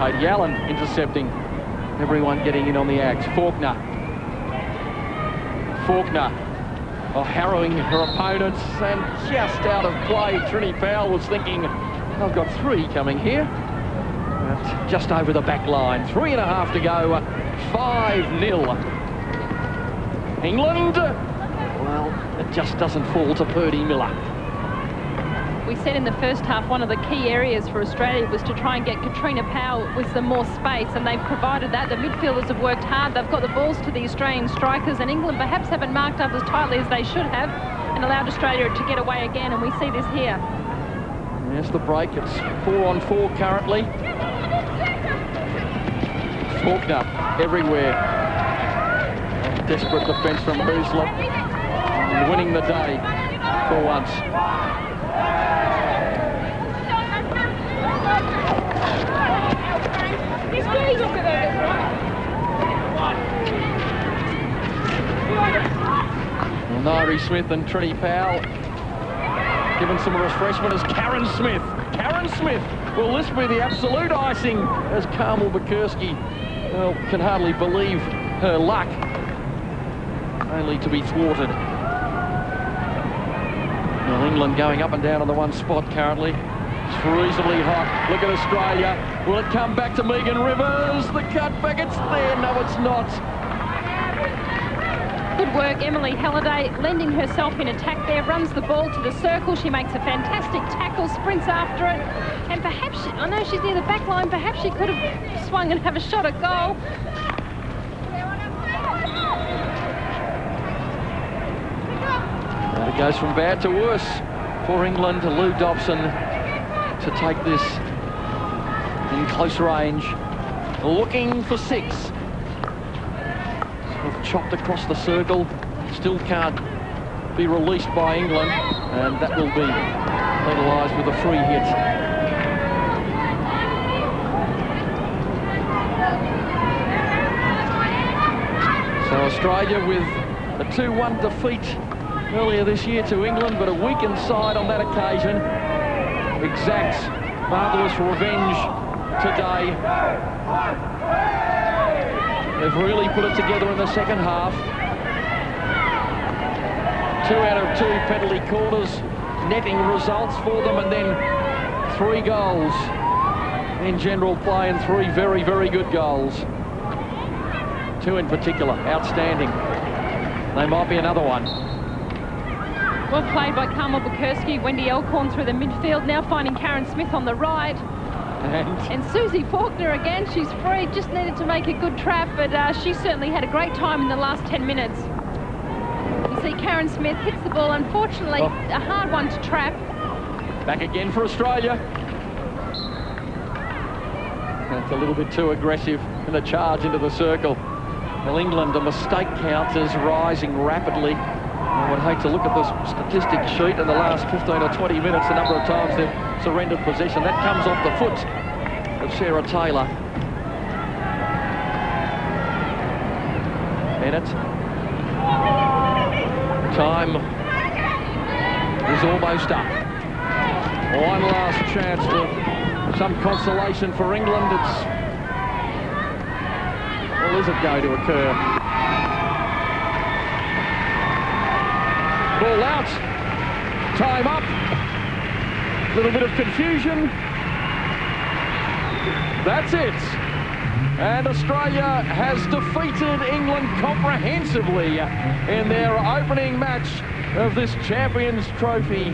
Katie Allen intercepting. Everyone getting in on the act. Faulkner. Harrowing her opponents and just out of play. Trini Powell was thinking, I've got 3 coming here. But just over the back line. 3.5 to go. 5-0. England. Well, it just doesn't fall to Purdy Miller. We said in the first half one of the key areas for Australia was to try and get Katrina Powell with some more space, and they've provided that. The midfielders have worked hard. They've got the balls to the Australian strikers, and England perhaps haven't marked up as tightly as they should have and allowed Australia to get away again, and we see this here. Yes, the break. It's 4-on-4 currently. Faulkner everywhere. Desperate defence from Hoosler. And winning the day for once. Well, Nairi Smith and Trini Powell given some refreshment as Karen Smith. Will this be the absolute icing as Carmel Bukurski, well, can hardly believe her luck, only to be thwarted. Well, England going up and down on the one spot currently. It's reasonably hot. Look at Australia. Will it come back to Megan Rivers? The cutback, it's there. No, it's not. Good work, Emily Halliday, lending herself in attack there, runs the ball to the circle. She makes a fantastic tackle, sprints after it, and perhaps, I know she's near the back line, perhaps she could have swung and have a shot at goal. And it goes from bad to worse for England. Lou Dobson to take this in close range, looking for 6. Sort of chopped across the circle, still can't be released by England, and that will be penalised with a free hit. So Australia with a 2-1 defeat earlier this year to England, but a weakened side on that occasion. Exacts marvellous revenge today. They've really put it together in the second half. 2 out of 2 penalty corners, netting results for them, and then 3 goals in general play, and 3 very, very good goals. 2 in particular, outstanding. They might be another one. Well played by Carmel Bukurski. Wendy Elkhorn through the midfield, now finding Karen Smith on the right. And Susie Faulkner again, she's free, just needed to make a good trap, but she certainly had a great time in the last 10 minutes. You see Karen Smith hits the ball, unfortunately, a hard one to trap. Back again for Australia. That's a little bit too aggressive in the charge into the circle. Well, England, the mistake count is rising rapidly. I would hate to look at the statistic sheet in the last 15 or 20 minutes, the number of times they've surrendered possession. That comes off the foot of Sarah Taylor. Bennett. Time is almost up. One last chance for some consolation for England. Well, is it going to occur? Ball out, time up, a little bit of confusion. That's it. And Australia has defeated England comprehensively in their opening match of this Champions Trophy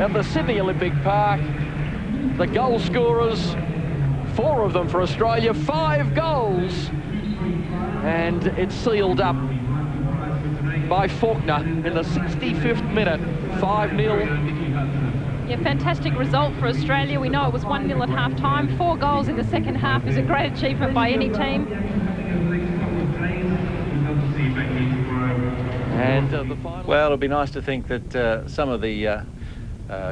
at the Sydney Olympic Park. The goal scorers, 4 of them for Australia, 5 goals. And it's sealed up by Faulkner in the 65th minute, 5-0. Yeah, fantastic result for Australia. We know it was 1-0 at half-time. 4 goals in the second half is a great achievement by any team. And the final... Well, it'll be nice to think that some of the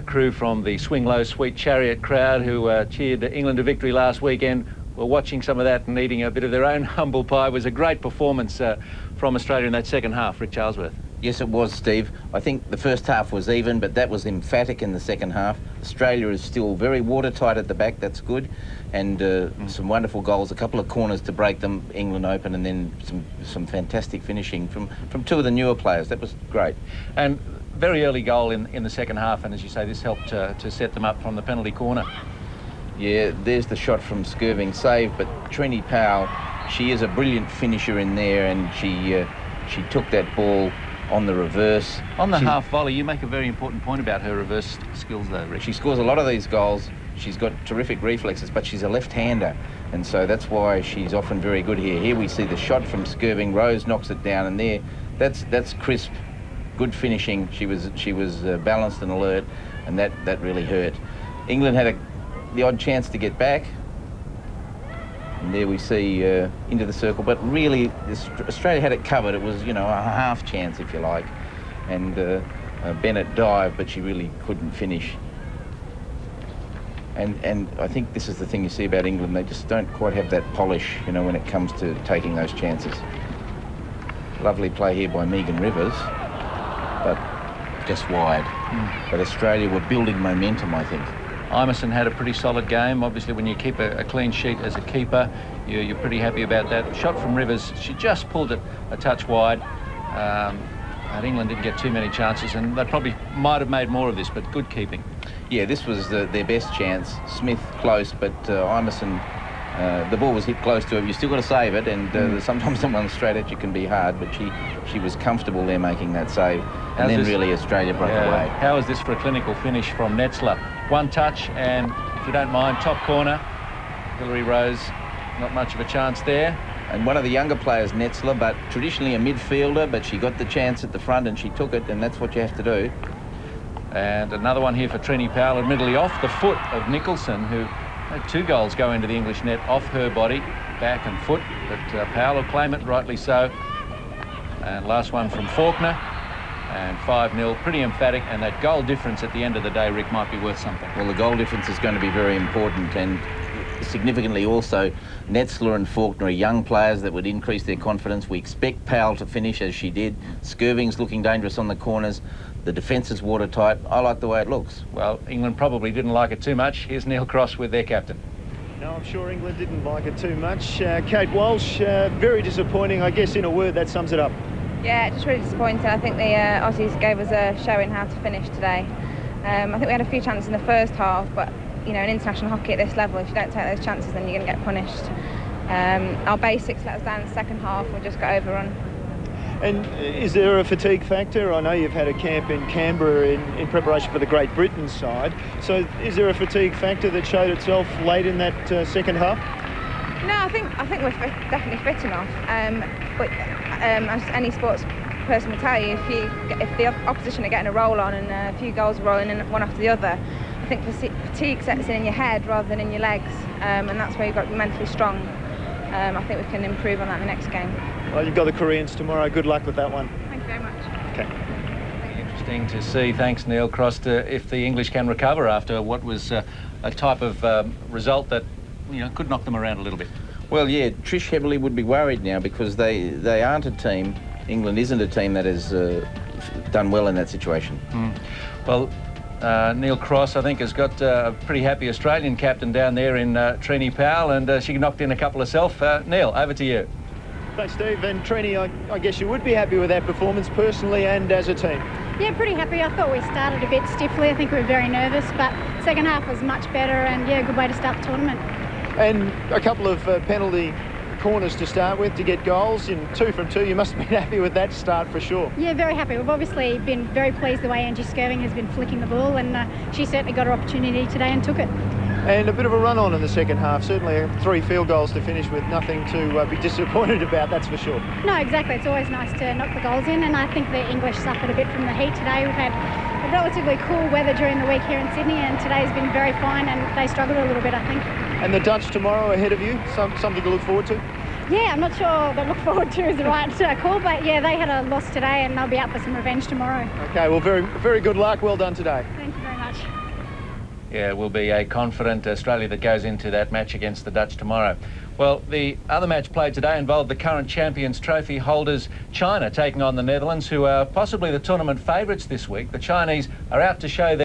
crew from the Swing Low Sweet Chariot crowd who cheered England to victory last weekend were watching some of that and eating a bit of their own humble pie. It was a great performance from Australia in that second half. Rick Charlesworth. Yes, it was, Steve. I think the first half was even, but that was emphatic in the second half. Australia is still very watertight at the back. That's good. And some wonderful goals, a couple of corners to break them, England open, and then some fantastic finishing from two of the newer players. That was great. And very early goal in the second half, and as you say, this helped to set them up from the penalty corner. Yeah, there's the shot from Skirving, save, but Triny Powell, she is a brilliant finisher in there, and she took that ball on the reverse. On the half volley, you make a very important point about her reverse skills though, Rick. She scores a lot of these goals. She's got terrific reflexes, but she's a left-hander, and so that's why she's often very good here. Here we see the shot from Skirving. Rose knocks it down, and there, that's crisp, good finishing. She was balanced and alert, and that really hurt. England had the odd chance to get back. And there we see into the circle, but really Australia had it covered. It was, a half chance, if you like. And Bennett dived, but she really couldn't finish. And I think this is the thing you see about England. They just don't quite have that polish, when it comes to taking those chances. Lovely play here by Megan Rivers, but just wide. But Australia were building momentum, I think. Imeson had a pretty solid game. Obviously, when you keep a clean sheet as a keeper, you're pretty happy about that. Shot from Rivers, she just pulled it a touch wide. And England didn't get too many chances, and they probably might have made more of this, but good keeping. Yeah, this was their best chance. Smith close, but Imeson, the ball was hit close to him. You still got to save it, and sometimes someone straight at you can be hard, but she was comfortable there making that save. And then really Australia broke away. How is this for a clinical finish from Netzler? One touch, and if you don't mind, top corner. Hilary Rose, not much of a chance there. And one of the younger players, Netzler, but traditionally a midfielder, but she got the chance at the front and she took it, and that's what you have to do. And another one here for Triny Powell, admittedly off the foot of Nicholson, who had 2 goals go into the English net off her body, back and foot, but Powell will claim it, rightly so. And last one from Faulkner. And 5-0, pretty emphatic, and that goal difference at the end of the day, Rick, might be worth something. Well, the goal difference is going to be very important, and significantly also, Netzler and Faulkner are young players that would increase their confidence. We expect Powell to finish as she did. Skirving's looking dangerous on the corners. The defence is watertight. I like the way it looks. Well, England probably didn't like it too much. Here's Neil Cross with their captain. No, I'm sure England didn't like it too much. Kate Walsh, very disappointing. I guess in a word, that sums it up. Yeah, just really disappointing. I think the Aussies gave us a showing how to finish today. I think we had a few chances in the first half, but in international hockey at this level, if you don't take those chances, then you're going to get punished. Our basics let us down in the second half. We just got overrun. And is there a fatigue factor? I know you've had a camp in Canberra in preparation for the Great Britain side. So is there a fatigue factor that showed itself late in that second half? No, I think we're definitely fit enough. But as any sports person will tell you, if the opposition are getting a roll on and a few goals rolling in one after the other, I think fatigue sets in your head rather than in your legs, and that's where you've got to be mentally strong. I think we can improve on that in the next game. Well, you've got the Koreans tomorrow. Good luck with that one. Thank you very much. Okay. Interesting to see. Thanks, Neil Cross. If the English can recover after what was a type of result that could knock them around a little bit. Well, yeah, Trish Heavily would be worried now because they aren't a team. England isn't a team that has done well in that situation. Well, Neil Cross, I think, has got a pretty happy Australian captain down there in Triny Powell, and she knocked in a couple herself. Neil, over to you. Thanks, Steve. And Triny, I guess you would be happy with that performance personally and as a team. Yeah, pretty happy. I thought we started a bit stiffly. I think we were very nervous, but second half was much better, and yeah, good way to start the tournament. And a couple of penalty corners to start with to get goals in 2 from 2. You must have been happy with that start for sure. Yeah, very happy. We've obviously been very pleased the way Angie Skirving has been flicking the ball, and she certainly got her opportunity today and took it. And a bit of a run on in the second half. Certainly 3 field goals to finish with, nothing to be disappointed about, that's for sure. No, exactly. It's always nice to knock the goals in, and I think the English suffered a bit from the heat today. We've had relatively cool weather during the week here in Sydney, and today's been very fine, and they struggled a little bit, I think. And the Dutch tomorrow ahead of you, something to look forward to? Yeah, I'm not sure that look forward to is the right call, but yeah, they had a loss today and they'll be out for some revenge tomorrow. Okay, well, very, very good luck. Well done today. Thank you very much. yeah, will be a confident Australia that goes into that match against the Dutch tomorrow. Well, the other match played today involved the current Champions Trophy holders, China, taking on the Netherlands, who are possibly the tournament favourites this week. The Chinese are out to show their